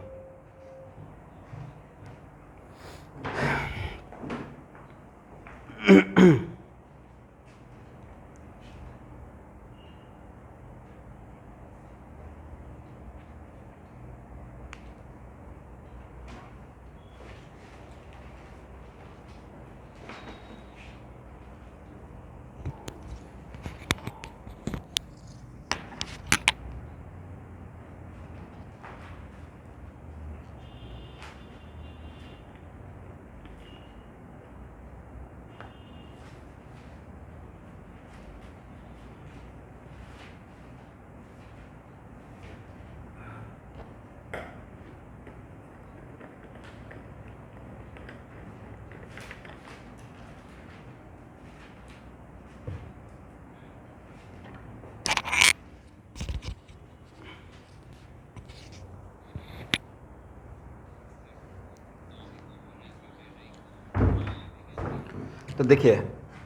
तो देखिए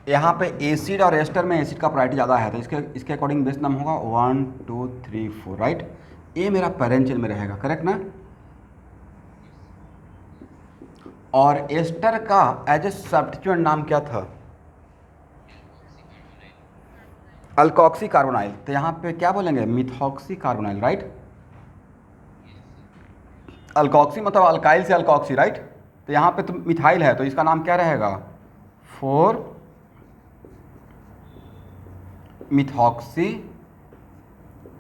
यहाँ पे एसिड और एस्टर में एसिड का प्रायोरिटी ज़्यादा है, तो इसके अकॉर्डिंग बेस्ट नाम होगा 1 2 3 4, राइट। ये मेरा पैरेंचिल में रहेगा, करेक्ट ना। और एस्टर का एज ए सब्स्टिट्यूएंट नाम क्या था? Alkoxy carbonyl. तो यहाँ पे क्या बोलेंगे? Methoxy carbonyl, right. अल्कोक्सी मतलब अल्काइल से अल्कोक्सी, राइट। तो यहाँ पे तो मिथाइल है, तो इसका नाम क्या रहेगा? 4 मिथॉक्सी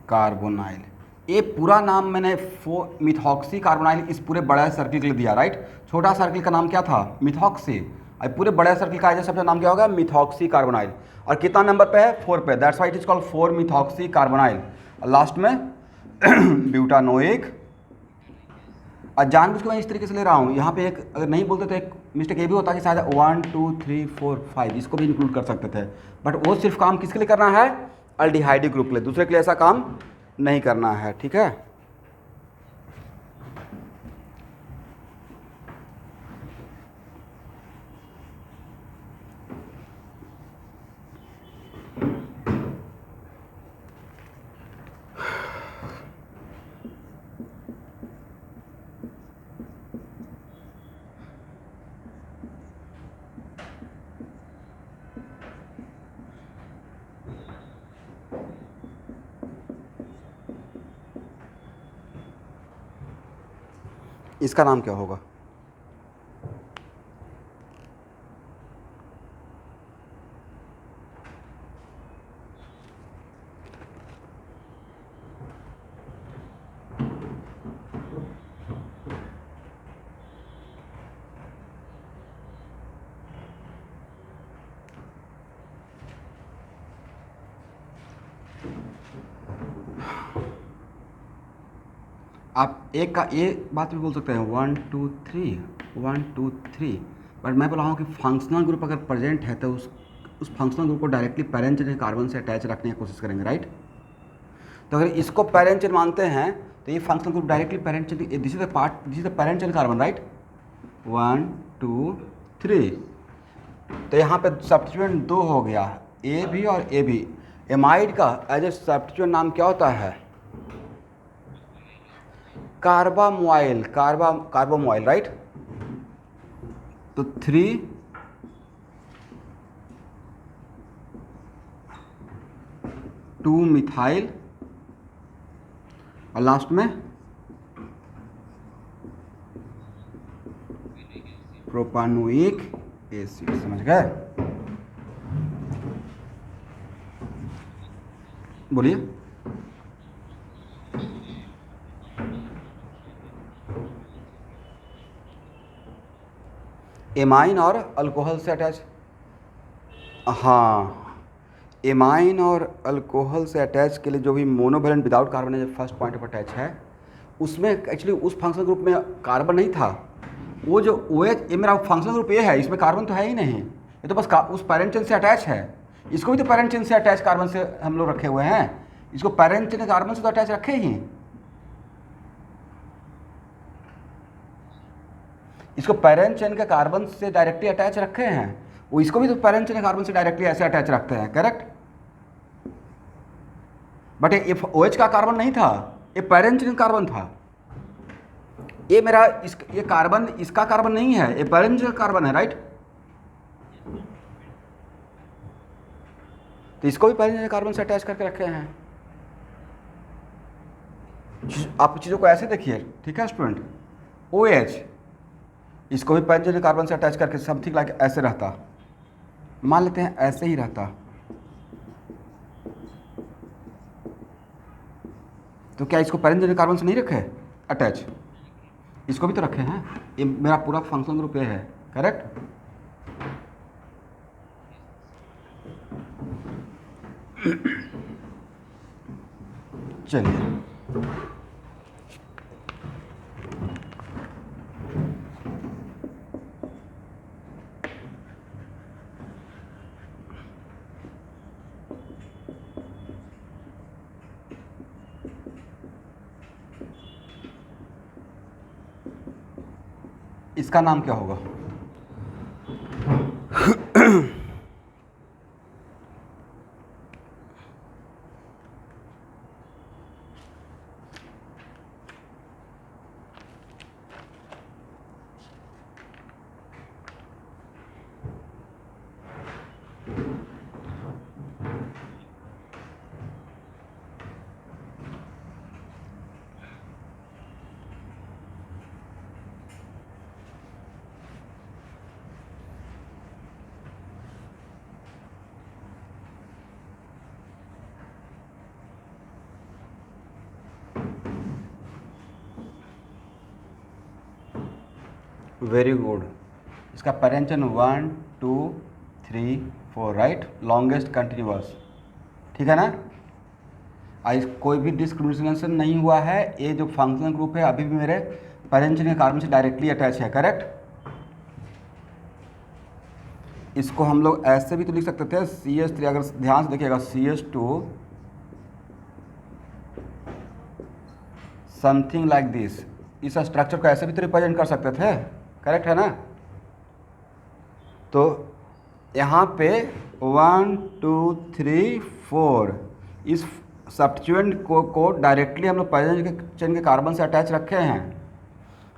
कार्बोनाइल। ये पूरा नाम मैंने 4 मिथॉक्सी कार्बोनाइल इस पूरे बड़े सर्किल के लिए दिया, राइट। छोटा सर्किल का नाम क्या था? मिथॉक्सी। और पूरे बड़े सर्किल का सबसे नाम क्या होगा? Methoxy carbonyl. और कितना नंबर पे है? 4 पे, that's why it is called 4 methoxy carbonyl. और लास्ट में ब्यूटानोइक। और जानबूझ के मैं इस तरीके से ले रहा हूँ, यहाँ पे एक अगर नहीं बोलते तो एक मिस्टेक ये भी होता कि शायद 1 2 3 4 5 इसको भी इंक्लूड कर सकते थे, बट वो सिर्फ काम किसके लिए करना है? एल्डिहाइड ग्रुप के लिए, दूसरे के लिए ऐसा काम नहीं करना है, ठीक है। इसका नाम क्या होगा? आप एक का ये बात भी बोल सकते हैं 1 2 3 1 2 3, बट मैं बोल रहा हूँ कि फंक्शनल ग्रुप अगर प्रेजेंट है तो उस फंक्शनल ग्रुप को डायरेक्टली पैरेंट कार्बन से अटैच रखने की कोशिश करेंगे, राइट। तो अगर इसको पैरेंट चेन मानते हैं तो ये functional group directly parent chain, this is the part, this is the parent chain carbon, right. 1 2 3। तो यहाँ पे सब्स्टिट्यूएंट 2 हो गया, ए भी और ए भी। एमाइड का एज ए सब्स्टिट्यूएंट नाम क्या होता है? Carbamoyl, carbamoyl, right. तो 3 2 मिथाइल और लास्ट में प्रोपानोइक एसिड, समझ गए? बोलिए। एमाइन और अल्कोहल से अटैच, हाँ, एमाइन और अल्कोहल से अटैच के लिए जो भी मोनोवेलेंट विदाउट कार्बन है, फर्स्ट पॉइंट ऑफ अटैच है, उसमें एक्चुअली उस फंक्शनल ग्रुप में कार्बन नहीं था। वो जो OH, ये मेरा फंक्शनल ग्रुप ये है, इसमें कार्बन तो है ही नहीं, ये तो बस उस पैरेंट चेन से अटैच है। इसको भी तो पैरेंट चेन से अटैच कार्बन से हम लोग रखे हुए हैं, इसको पैरेंट चेन कार्बन से तो अटैच रखे ही, इसको पैरेंट चेन के कार्बन से डायरेक्टली अटैच रखे हैं, वो इसको भी तो पैरेंट चेन कार्बन से डायरेक्टली ऐसे अटैच रखते हैं, करेक्ट। बट ये OH का कार्बन नहीं था, ये पैरेंट चेन कार्बन था। ये मेरा ये कार्बन इसका कार्बन नहीं है, ये पैरेंट चेन कार्बन है, राइट। तो इसको भी पैरेंट चेन कार्बन से अटैच करके रखे हैं। आप चीज़ों को ऐसे देखिए, ठीक है स्टूडेंट। OH इसको भी पैरेंट चेन कार्बन से अटैच करके समथिंग लाइक ऐसे रहता, मान लेते हैं ऐसे ही रहता, तो क्या इसको पैरेंट चेन कार्बन से नहीं रखे अटैच? इसको भी तो रखे हैं। ये मेरा पूरा फंक्शनल ग्रुप ये है, करेक्ट। चलिए इसका नाम क्या होगा? Very good. इसका parent chain 1 2 3 4, right, longest continuous, ठीक है ना। आज कोई भी डिस्क्रिमिनेशन नहीं हुआ है। ये जो फंक्शनल ग्रुप है अभी भी मेरे पैरेंट चेन के कार्बन से डायरेक्टली अटैच है, करेक्ट। इसको हम लोग ऐसे भी तो लिख सकते थे, CH3, अगर ध्यान से देखिएगा CH2 समथिंग लाइक दिस, इस स्ट्रक्चर को ऐसे भी तो रिप्रेजेंट कर सकते थे, करेक्ट है ना। तो यहाँ पे 1 2 3 4 इस सब्स्टिट्यूएंट को डायरेक्टली हम लोग पैरेंट चेन के कार्बन से अटैच रखे हैं।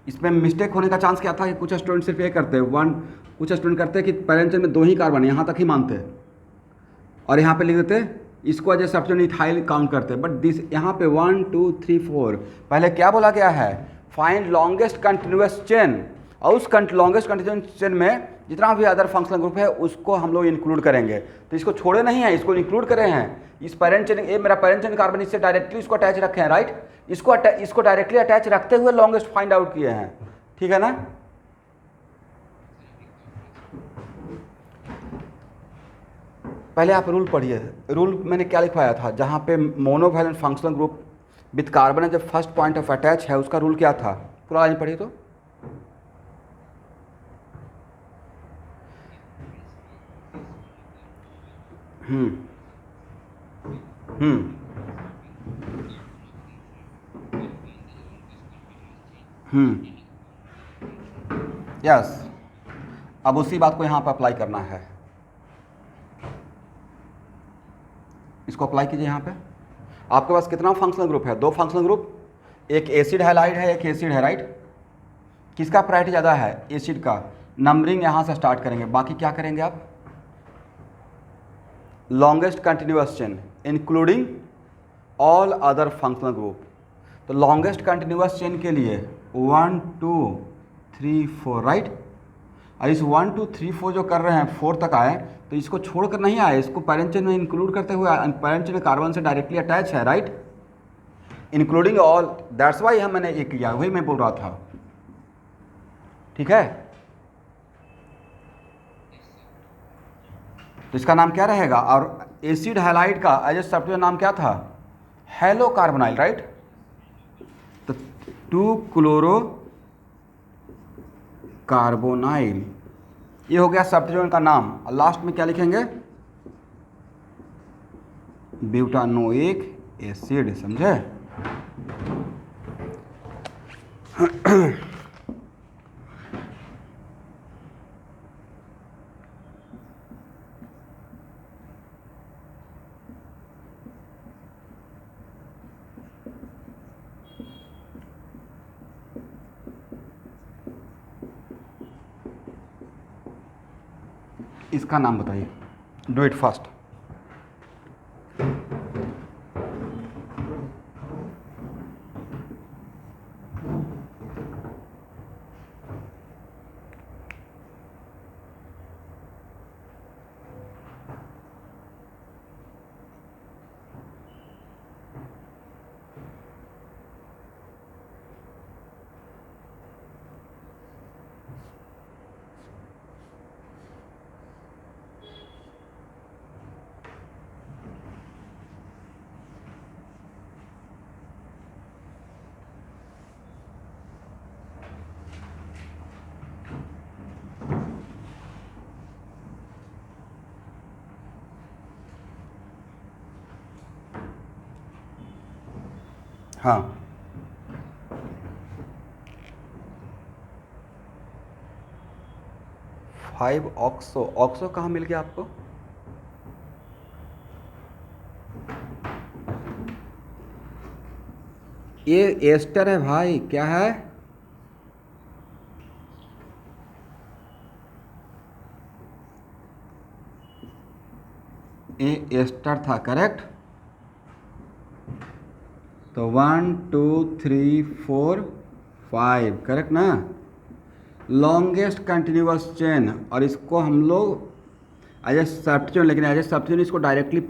इसमें मिस्टेक होने का चांस क्या था कि कुछ स्टूडेंट सिर्फ ये करते हैं, कुछ स्टूडेंट करते हैं कि पैरेंट चेन में 2 ही कार्बन है, यहाँ तक ही मानते और यहाँ पे लिख देते इसको as a substituent ethyl count करते। बट दिस यहाँ पे 1 2 3 4 पहले क्या बोला गया है, फाइंड लॉन्गेस्ट कंटिन्यूअस चेन, और उस लॉन्गेस्ट कंटिन्यूअस चेन में जितना भी अदर फंक्शनल ग्रुप है उसको हम लोग इंक्लूड करेंगे। तो इसको छोड़े नहीं है, इसको इंक्लूड करे हैं। इस पैरेंट चेन, ये मेरा पैरेंट चेन कार्बन, इससे डायरेक्टली इसको अटैच रखे हैं, राइट। इसको डायरेक्टली अटैच रखते हुए लॉन्गेस्ट फाइंड आउट किए हैं, ठीक है ना। पहले आप रूल पढ़िए। रूल मैंने क्या लिखवाया था, जहाँ पे monovalent functional group with carbon है, जब फर्स्ट पॉइंट ऑफ अटैच है, उसका रूल क्या था, पूरा लाइन पढ़िए तो। यस, अब उसी बात को यहाँ पर अप्लाई करना है। इसको अप्लाई कीजिए यहाँ पे। आपके पास कितना फंक्शनल ग्रुप है, 2 फंक्शनल ग्रुप, एक एसिड हैलाइड है, एक एसिड है, राइट। किसका प्रायोरिटी ज़्यादा है, एसिड का। नंबरिंग यहाँ से स्टार्ट करेंगे, बाकी क्या करेंगे आप, longest continuous chain including all other functional group. तो लॉन्गेस्ट कंटिन्यूअस चेन के लिए 1 2 3 4, राइट। और इस 1 2 3 4 जो कर रहे हैं 4 तक आए, तो इसको छोड़कर नहीं आए, इसको पैरेंट चेन में इंक्लूड करते हुए, पैरेंट चेन कार्बन से डायरेक्टली अटैच है, right, including all. That's why मैंने ये किया, वही मैं बोल रहा था, ठीक है। तो इसका नाम क्या रहेगा, और एसिड हैलाइड का एज ए सब्स्टिट्यूएंट नाम क्या था, हेलो कार्बोनाइल, राइट। तो टू क्लोरो कार्बोनाइल, ये हो गया सब्स्टिट्यूएंट का नाम। और लास्ट में क्या लिखेंगे? ब्यूटानोइक एसिड, समझे? इसका नाम बताइए, डू इट फास्ट। हाँ, 5-ऑक्सो। ऑक्सो कहाँ मिल गया आपको? ये एस्टर है भाई, क्या है? ये एस्टर था, करेक्ट? तो 1 2 3 4 5, करेक्ट ना? लॉन्गेस्ट कंटिन्यूअस चेन, और इसको हम लोग एज ए सब्स्टिट्यूएंट, लेकिन एज ए सब्स्टिट्यूएंट इसको डायरेक्टली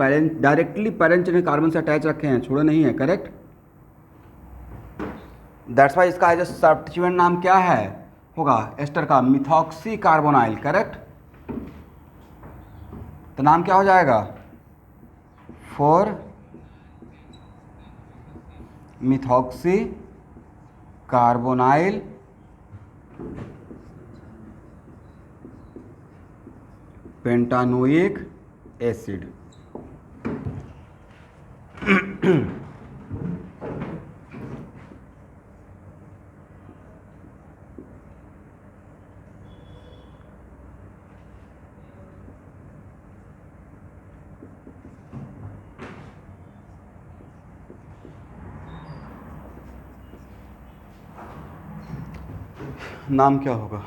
पैरेंट चेन कार्बन से अटैच रखे हैं, छोड़े नहीं है, करेक्ट? दैट्स वाई इसका एज ए सब्स्टिट्यूएंट नाम क्या है होगा एस्टर का? Methoxy carbonyl, correct? तो नाम क्या हो जाएगा? 4 मिथॉक्सी कार्बोनाइल पेंटानोइक एसिड। नाम क्या होगा?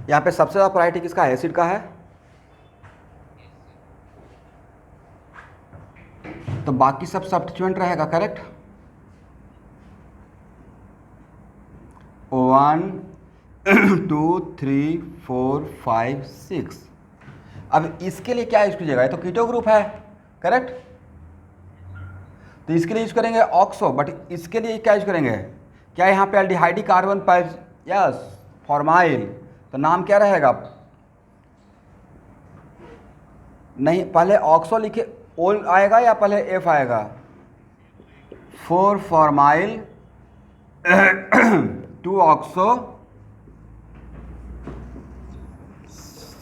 यहाँ पे सबसे ज़्यादा प्रायोरिटी किसका है? एसिड का है। तो बाकी सब सब्स्टिट्यूएंट रहेगा, करेक्ट? 1 2 3 4 5 6। अब इसके लिए क्या यूज कीजिएगा? ये तो कीटो ग्रुप है, करेक्ट? तो इसके लिए यूज करेंगे ऑक्सो, बट इसके लिए क्या यूज करेंगे? क्या यहाँ पे एल्डिहाइडी कार्बन पर, यस, फॉर्माइल। तो नाम क्या रहेगा? नहीं, पहले ऑक्सो लिखे, ओ आएगा या पहले एफ आएगा? 4 formyl 2 oxo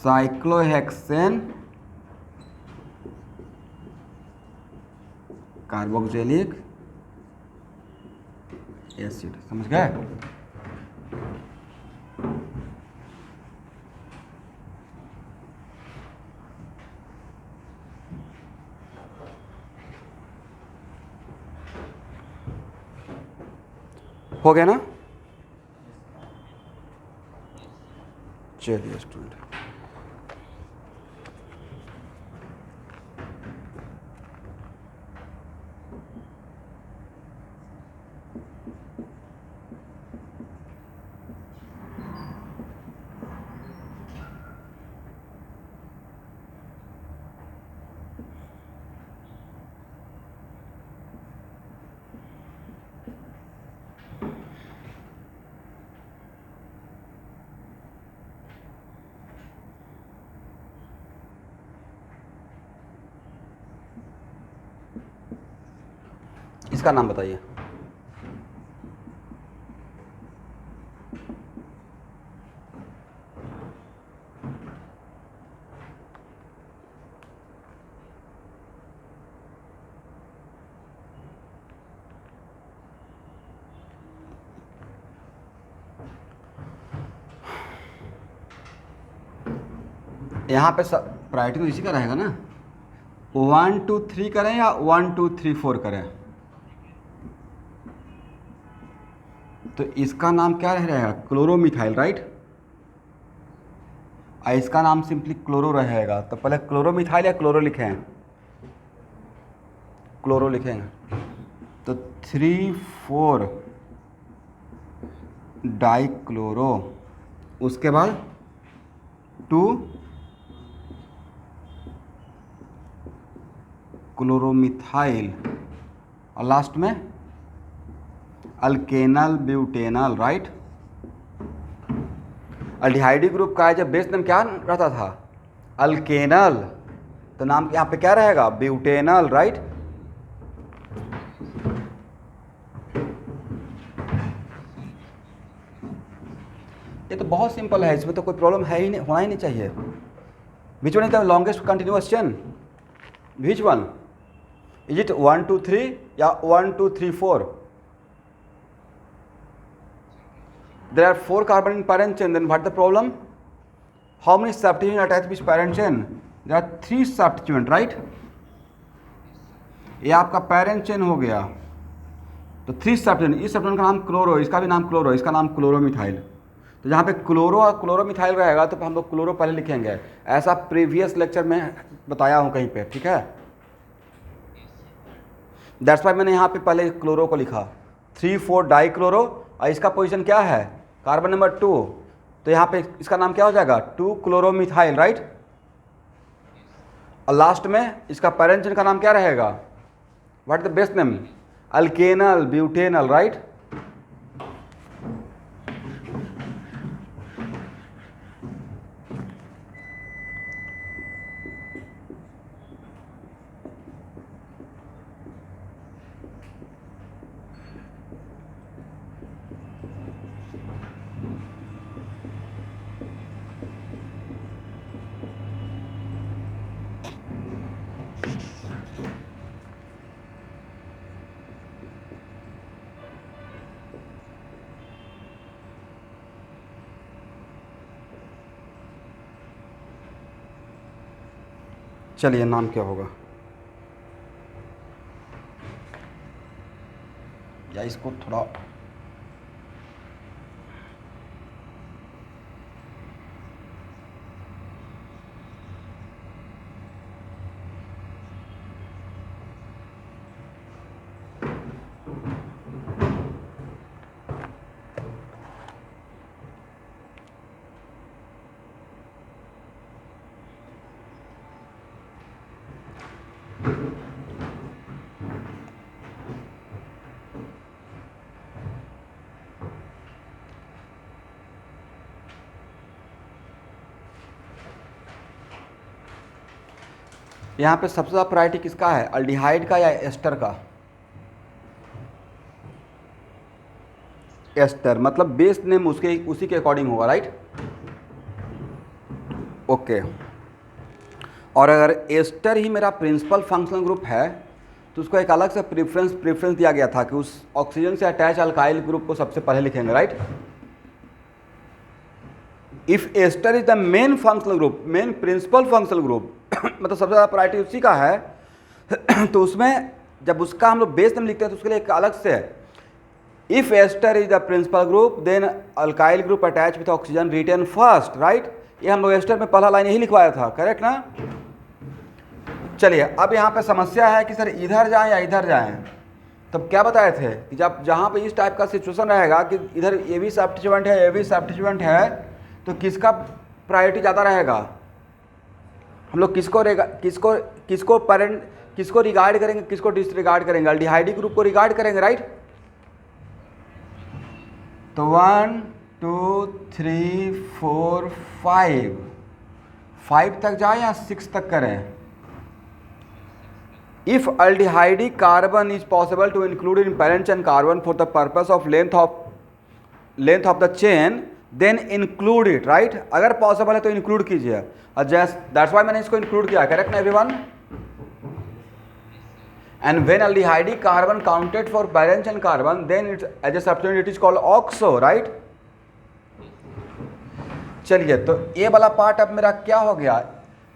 cyclohexane carboxylic acid, समझ गए? हो गया ना? चलिए स्टूडेंट, इसका नाम बताइए। यहाँ पे प्रायोरिटी तो इसी का रहेगा ना, 1 2 3 करें या 1 2 3 4 करें? तो इसका नाम क्या रहेगा? Chloromethyl, right. इसका नाम सिंपली क्लोरो रहेगा। तो पहले क्लोरोमिथाइल या क्लोरो लिखें? क्लोरो लिखेंगे। तो 3 4 डाइक्लोरो, उसके बाद 2 क्लोरोमिथाइल और लास्ट में अल्केनल ब्यूटेनल, राइट। अल्डिहाइडी ग्रुप का जब बेस नेम क्या रहता था? अल्केनल। तो नाम यहाँ पे क्या रहेगा? Butanal, right. ये तो बहुत सिंपल है, इसमें तो कोई प्रॉब्लम है ही नहीं, होना ही नहीं चाहिए। Which one is the longest continuous chain? Which one is it? 1 2 3 या 1 2 3 4? There are 4 carbon in parent chain. Then what the problem? How many substituent attached with parent chain? There are 3 substituent, right? ये आपका parent chain हो गया। तो 3 substituent, इस substituent का नाम chloro, इसका भी नाम क्लोरो, इसका नाम क्लोरोमिथाइल। तो जहाँ पे क्लोरो और क्लोरोमिथाइल रहेगा तो हम लोग क्लोरो पहले लिखेंगे। ऐसा प्रीवियस लेक्चर में बताया हूँ कहीं पे, ठीक है। दैट्स वाई मैंने यहाँ पे पहले क्लोरो को लिखा, 3 4 डाइक्लोरो, और इसका पोजीशन क्या है? Carbon number 2। तो यहाँ पे इसका नाम क्या हो जाएगा? 2 क्लोरोमिथाइल, राइट। और लास्ट में इसका पेरेंट चेन का नाम क्या रहेगा? What is the base name? Alkanal butanal, right. चलिए, नाम क्या होगा? या इसको थोड़ा यहाँ पे सबसे ज़्यादा प्रायोरिटी किसका है? अल्डिहाइड का या एस्टर का? एस्टर, मतलब बेस नेम उसके उसी के अकॉर्डिंग होगा, राइट। ओके। और अगर एस्टर ही मेरा प्रिंसिपल फंक्शनल ग्रुप है तो उसको एक अलग से प्रेफरेंस दिया गया था कि उस ऑक्सीजन से अटैच अल्काइल ग्रुप को सबसे पहले लिखेंगे, right. If ester is the main functional group, main principal functional group, मतलब सबसे ज़्यादा प्रायोरिटी उसी का है तो उसमें जब उसका हम लोग बेस नेम लिखते हैं तो उसके लिए एक अलग से है, if ester is the principal group then alkyl group attach with oxygen written first, right. ये हम लोग एस्टर में पहला लाइन यही लिखवाया था, करेक्ट ना। चलिए, अब यहाँ पे समस्या है कि सर इधर जाएं या इधर जाएं। तब क्या बताए थे कि जब जहाँ पे इस टाइप का सिचुएशन रहेगा कि इधर ये भी सब्स्टिट्यूएंट है, ये भी सब्स्टिट्यूएंट है, तो किसका प्रायोरिटी ज़्यादा रहेगा? हम लोग किसको रिगार्ड करेंगे, किसको डिसरिगार्ड करेंगे? अल्डिहाइडी ग्रुप को रिगार्ड करेंगे, राइट। तो 1 2 3 4 5 तक जाए या 6 तक करें? If aldehyde carbon is possible to include in parent chain carbon for the purpose of length of the chain, then include it, right? अगर पॉसिबल है तो इंक्लूड कीजिए. दैट्स वाई मैंने इसको इंक्लूड किया. करेक्ट ना everyone? And when aldehyde carbon counted for parent chain carbon, then it's as a substituent it is called oxo, right? चलिए, तो ये वाला पार्ट अब मेरा क्या हो गया?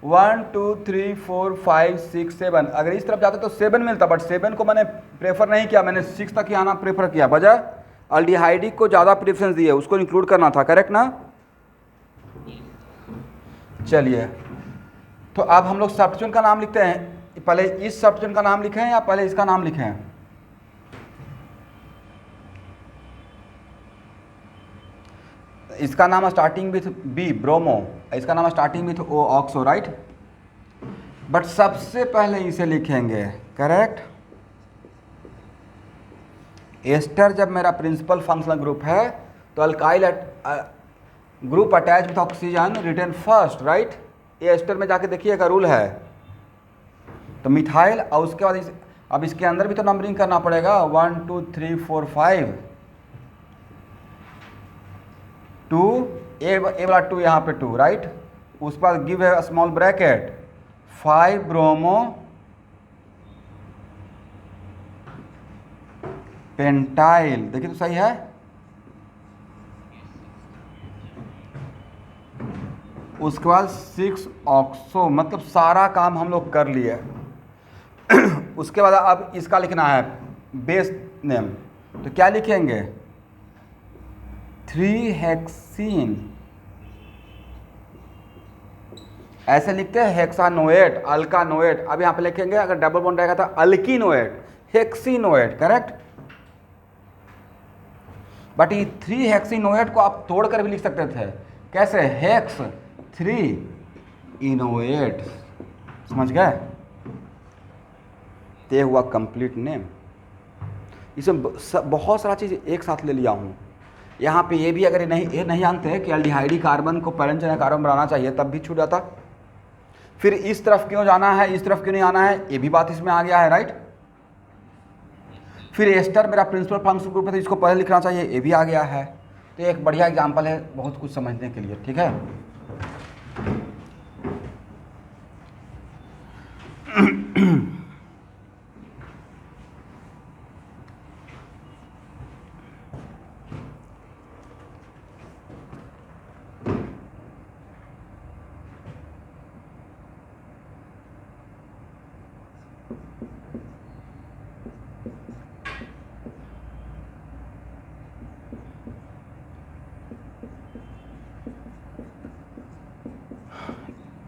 1 2 3 4 5 6 7. अगर इस तरफ जाते तो 7 मिलता, बट 7 को मैंने प्रेफर नहीं किया, मैंने 6 तक ही आना प्रेफर किया. वजह अल्डिहाइड को ज़्यादा प्रेफरेंस दिए, उसको इंक्लूड करना था. करेक्ट ना? चलिए, तो अब हम लोग सब्स्टिट्यूएंट का नाम लिखते हैं. पहले इस सब्स्टिट्यूएंट का नाम लिखें या पहले इसका नाम लिखें? इसका नाम स्टार्टिंग विथ बी, ब्रोमो. इसका नाम starting with O, oxo, right? But सबसे पहले इसे लिखेंगे. करेक्ट? एस्टर जब मेरा प्रिंसिपल फंक्शनल ग्रुप है तो alkyl group attach with oxygen written first, right? ये एस्टर में जाके देखिए का रूल है. तो मिथाइल, और उसके बाद अब इसके अंदर भी तो नंबरिंग करना पड़ेगा. 1 2 3 4 5 2, ए वाला 2 यहाँ पे 2, राइट? उसके बाद गिव है स्मॉल ब्रैकेट 5 ब्रोमो पेंटाइल. देखिए तो सही है. उसके बाद 6 ऑक्सो. मतलब सारा काम हम लोग कर लिए. उसके बाद अब इसका लिखना है बेस नेम. तो क्या लिखेंगे? 3 हेक्सीन. ऐसे लिखते हैं हेक्सानोएट, अल्कानोएट. अब यहाँ पे लिखेंगे, अगर डबल बॉन्ड रहेगा तो अल्कीनोएट, हेक्सीनोएट. करेक्ट? बट ये 3 हेक्सीनोएट को आप तोड़कर भी लिख सकते थे. कैसे? हेक्स 3 इनोएट. समझ गए? ये हुआ कंप्लीट नेम. इसमें बहुत सारा चीज़ एक साथ ले लिया हूँ. यहाँ पे ये भी अगर ये नहीं जानते हैं कि एल्डिहाइड कार्बन को पैरेंट चेन कार्बन बनाना चाहिए, तब भी छूट जाता. फिर इस तरफ क्यों जाना है, इस तरफ क्यों नहीं आना है, ये भी बात इसमें आ गया है, राइट? फिर एस्टर मेरा प्रिंसिपल फंक्शनल ग्रुप है तो इसको पहले लिखना चाहिए, ये भी आ गया है. तो एक बढ़िया एग्जाम्पल है बहुत कुछ समझने के लिए. ठीक है?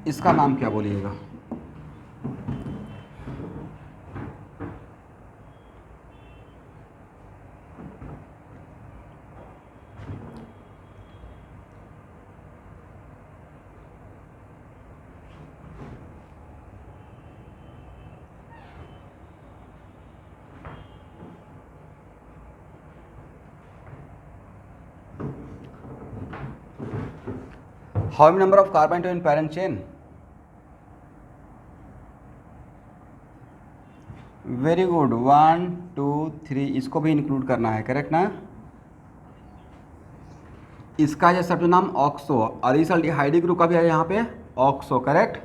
इसका नाम क्या बोलिएगा? How many number of carbon in parent chain? Very good. 1 2 3. इसको भी इंक्लूड करना है. करेक्ट ना? इसका ये सब नाम ऑक्सो, और इस अल्डिहाइड ग्रुप का भी है यहाँ पे ऑक्सो. करेक्ट?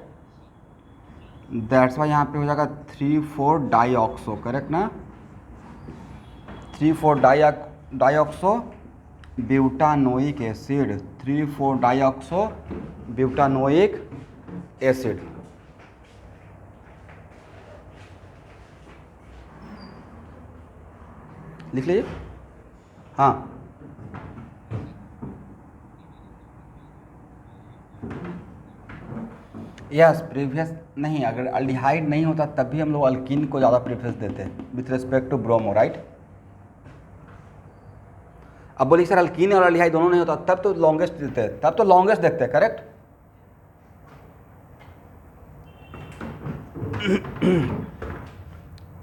दैट्स वाई यहाँ पे हो जाएगा 3 4 डाईऑक्सो. करेक्ट ना? 3 4 dioxo butanoic acid. 3 4 dioxo butanoic acid. लिख लीजिए. हाँ, यस. प्रीवियस नहीं, अगर अल्डिहाइड नहीं होता तब भी हम लोग अल्कीन को ज़्यादा प्रेफरेंस देते हैं with respect to bromo, right? अब बोलिए सर अल्कीन और अल्डिहाइड दोनों नहीं होता तब तो लॉन्गेस्ट देते हैं, तब तो लॉन्गेस्ट देखते हैं. करेक्ट?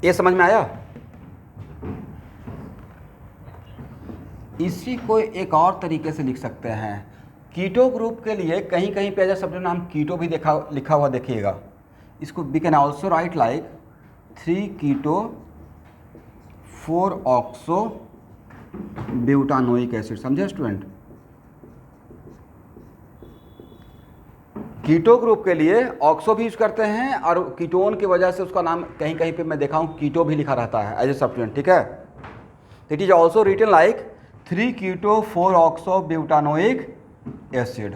ये समझ में आया? इसी को एक और तरीके से लिख सकते हैं. कीटो ग्रुप के लिए कहीं कहीं पे ऐसा शब्द नाम कीटो भी लिखा हुआ देखिएगा. इसको we can also write like 3 keto 4 oxo butanoic acid. समझे स्टूडेंट? कीटो ग्रुप के लिए ऑक्सो भी यूज करते हैं और कीटोन की वजह से उसका नाम कहीं कहीं पे मैं देखा हूँ कीटो भी लिखा रहता है एज ए सब्स्टिट्यूएंट। ठीक है, it is also written like 3 keto 4 oxo butanoic acid.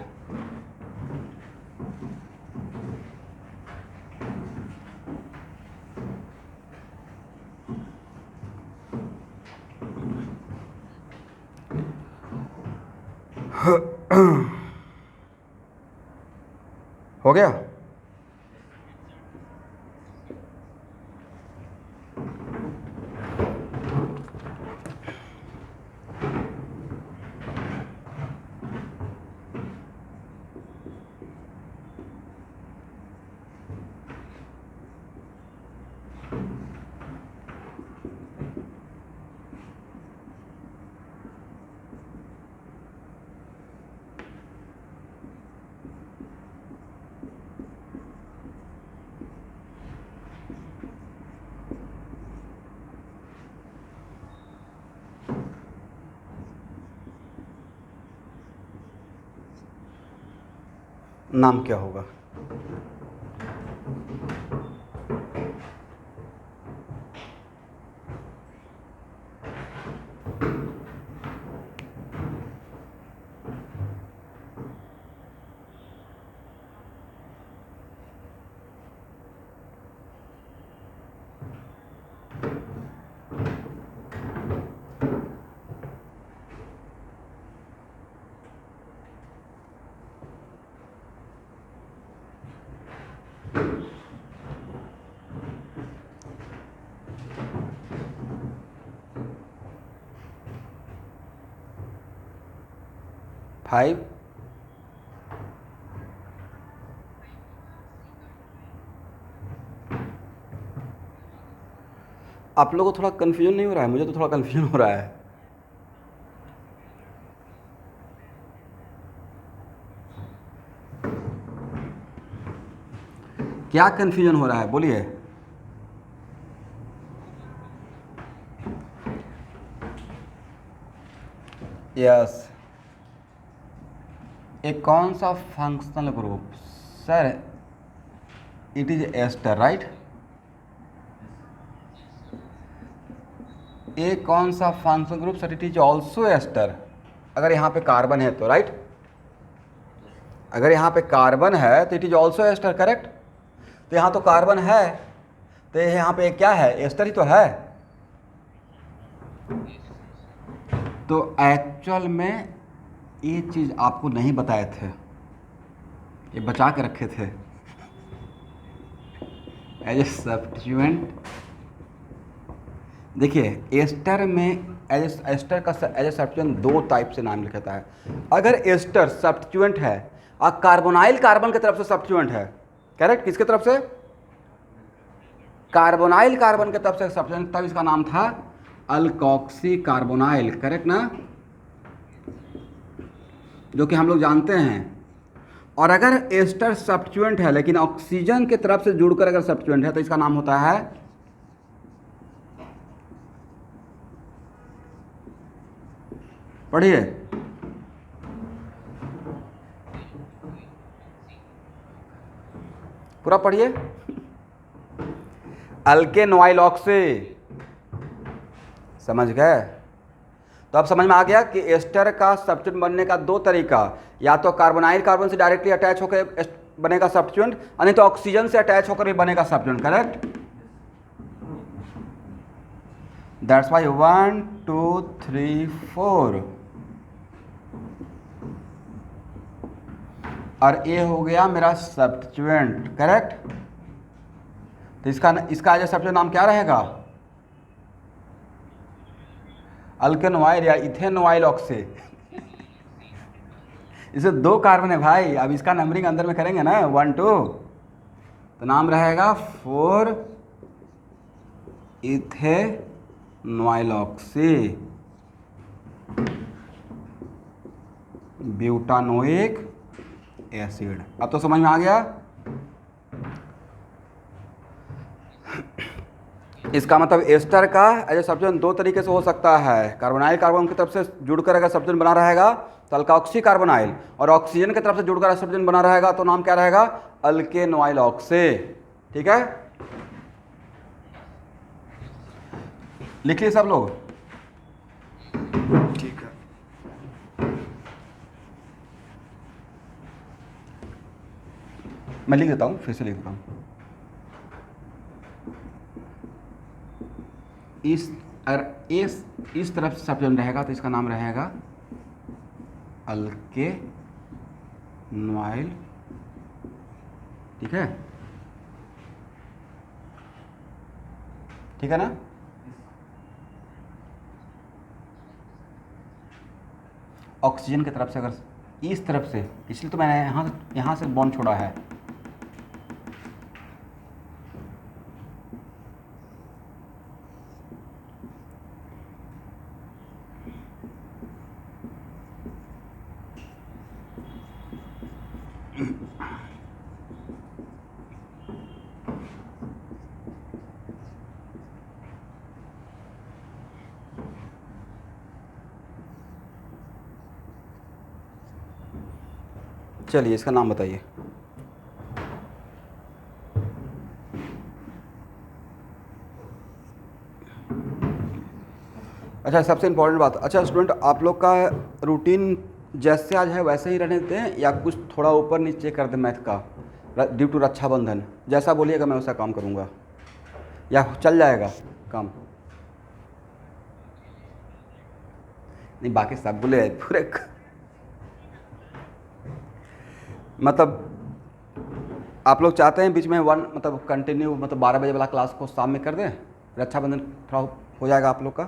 हो गया? नाम क्या होगा? फाइव। आप लोगों को थोड़ा कन्फ्यूजन नहीं हो रहा है? मुझे तो थोड़ा कन्फ्यूजन हो रहा है। क्या कन्फ्यूजन हो रहा है बोलिए? यस, एक कौन सा functional group? Sir it is ester, right? एक कौन सा functional group? Sir it is also ester. अगर यहाँ पे कार्बन है तो, राइट? अगर यहाँ पे कार्बन है तो it is also ester, correct? तो यहाँ तो कार्बन है, तो यहाँ पे क्या है? एस्टर ही तो है। तो एक्चुअल में ये चीज़ आपको नहीं बताए थे, ये बचा के रखे थे एज ए सब्स्टिट्यूएंट। देखिए एस्टर में एज एस्टर का एज ए सब्स्टिट्यूएंट दो टाइप से नाम लिखा है। अगर एस्टर सब्स्टिट्यूएंट है और कार्बोनाइल कार्बन की तरफ से सब्स्टिट्यूएंट है, करेक्ट? किसके तरफ से? कार्बोनाइल कार्बन की तरफ से सब्स्टिट्यूएंट, तब इसका नाम था अल्कोक्सी कार्बोनाइल, करेक्ट ना? जो कि हम लोग जानते हैं। और अगर एस्टर सब्स्टिट्यूएंट है लेकिन ऑक्सीजन के तरफ से जुड़कर अगर सब्स्टिट्यूएंट है तो इसका नाम होता है पढ़िए पूरा पढ़िए, अल्केनोइल ऑक्सी। समझ गए? तो अब समझ में आ गया कि एस्टर का सब्स्टिट्यूएंट बनने का दो तरीका, या तो कार्बोनाइल कार्बन से डायरेक्टली अटैच होकर बनेगा सब्स्टिट्यूएंट, नहीं तो ऑक्सीजन से अटैच होकर भी बनेगा सब्स्टिट्यूएंट, करेक्ट? That's why 1 2 3 4। और ये हो गया मेरा सब्स्टिट्यूएंट, करेक्ट? तो इसका जो सब्स्टिट्यूएंट नाम क्या रहेगा? अल्केनोइल या इथेनोइल ऑक्सी। इसे दो कार्बन है भाई, अब इसका नंबरिंग अंदर में करेंगे ना 1 2, तो नाम रहेगा 4 इथेनोइल ऑक्सी ब्यूटानोइक एसिड। अब तो समझ में आ गया? इसका मतलब एस्टर का एज ए सब्स्टिट्यूएंट दो तरीके से हो सकता है। कार्बोनाइल कार्बन की तरफ से जुड़कर अगर सब्स्टिट्यूएंट बना रहेगा तो अल्काऑक्सी कार्बोनाइल, और ऑक्सीजन की तरफ से जुड़कर सब्स्टिट्यूएंट बना रहेगा तो नाम क्या रहेगा? अल्केनोइल ऑक्से। ठीक है, लिख लिए सब लोग? ठीक है। मैं लिख देता हूँ, फिर से लिख देता हूँ। इस तरफ से सब्स्टिट्यूएंट रहेगा तो इसका नाम रहेगा अल्केनोइल। ठीक है, ठीक है ना? ऑक्सीजन की तरफ से अगर इस तरफ से, इसलिए तो मैंने यहाँ से बॉन्ड छोड़ा है। चलिए इसका नाम बताइए। अच्छा, सबसे इम्पोर्टेंट बात, अच्छा स्टूडेंट, आप लोग का रूटीन जैसे आज है वैसे ही रहने देते हैं या कुछ थोड़ा ऊपर नीचे कर दें मैथ का, ड्यू टू रक्षाबंधन? जैसा बोलिएगा मैं वैसा काम करूँगा, या चल जाएगा काम? नहीं, बाकी सब बोले पूरे मतलब आप लोग चाहते हैं बीच में मतलब कंटिन्यू, मतलब 12 बजे वाला क्लास को शाम में कर दें? रक्षाबंधन थोड़ा हो जाएगा आप लोग का।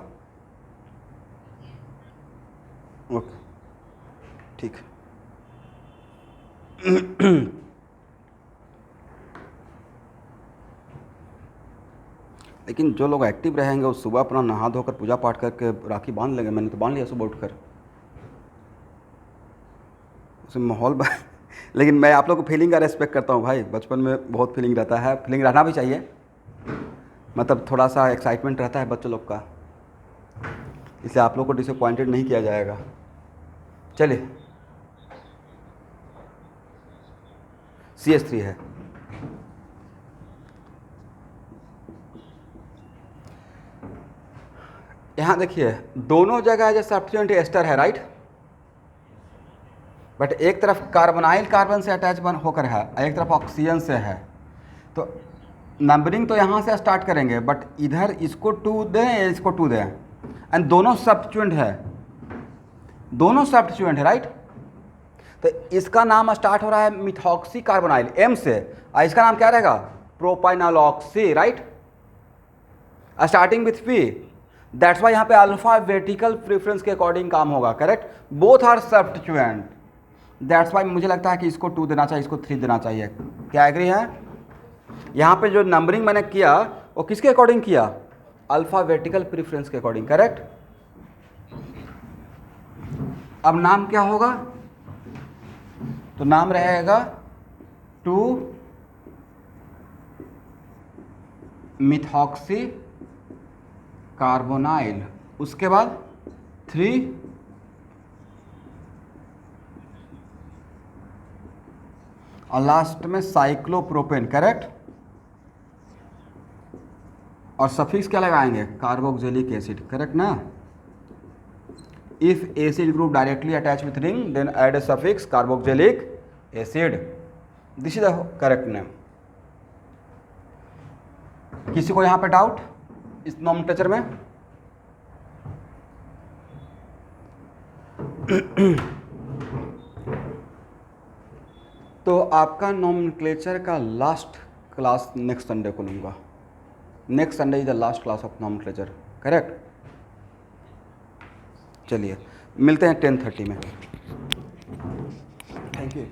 ओके, ठीक। लेकिन जो लोग एक्टिव रहेंगे वो सुबह अपना नहा धोकर पूजा पाठ करके राखी बांध लेंगे। मैंने तो बांध लिया सुबह उठकर, उसमें माहौल लेकिन मैं आप लोग को फीलिंग का रेस्पेक्ट करता हूँ भाई, बचपन में बहुत फीलिंग रहता है, फीलिंग रहना भी चाहिए, मतलब थोड़ा सा एक्साइटमेंट रहता है बच्चों लोग का, इसलिए आप लोग को डिसअपॉइंटेड नहीं किया जाएगा। चलिए, CH3 है। यहाँ देखिए दोनों जगह जो सब्स्टिट्यूएंट एस्टर है, राइट, बट एक तरफ कार्बोनाइल कार्बन से अटैच होकर है, एक तरफ ऑक्सीजन से है, तो नंबरिंग तो यहाँ से स्टार्ट करेंगे, बट इधर इसको 2 दें, इसको 2 दें, एंड दोनों सब्स्टिट्यूएंट है, दोनों सब्स्टिट्यूएंट है, राइट। तो इसका नाम स्टार्ट हो रहा है मिथॉक्सी कार्बोनाइल M से, और इसका नाम क्या रहेगा? Propynol oxy, right, starting with P। That's why यहाँ पे अल्फाबेटिकल प्रेफरेंस के अकॉर्डिंग काम होगा, correct. Both are substituent, that's why मुझे लगता है कि इसको 2 देना चाहिए, इसको 3 देना चाहिए। क्या एग्री है? यहाँ पे जो नंबरिंग मैंने किया वो किसके अकॉर्डिंग किया? अल्फाबेटिकल प्रेफरेंस के अकॉर्डिंग, करेक्ट। अब नाम क्या होगा? तो नाम रहेगा 2 मिथॉक्सी कार्बोनाइल, उसके बाद 3 और लास्ट में साइक्लोप्रोपेन, करेक्ट। और सफिक्स क्या लगाएंगे? कार्बोक्सिलिक एसिड, करेक्ट ना। If acid group directly attach with ring then add a suffix carboxylic acid, this is the correct name. किसी को यहाँ पे डाउट इस नोमेनक्लेचर में? तो आपका नोमेनक्लेचर का लास्ट क्लास नेक्स्ट संडे को लूँगा। Next Sunday is the last class of nomenclature, correct. चलिए मिलते हैं 10:30 में। Thank you.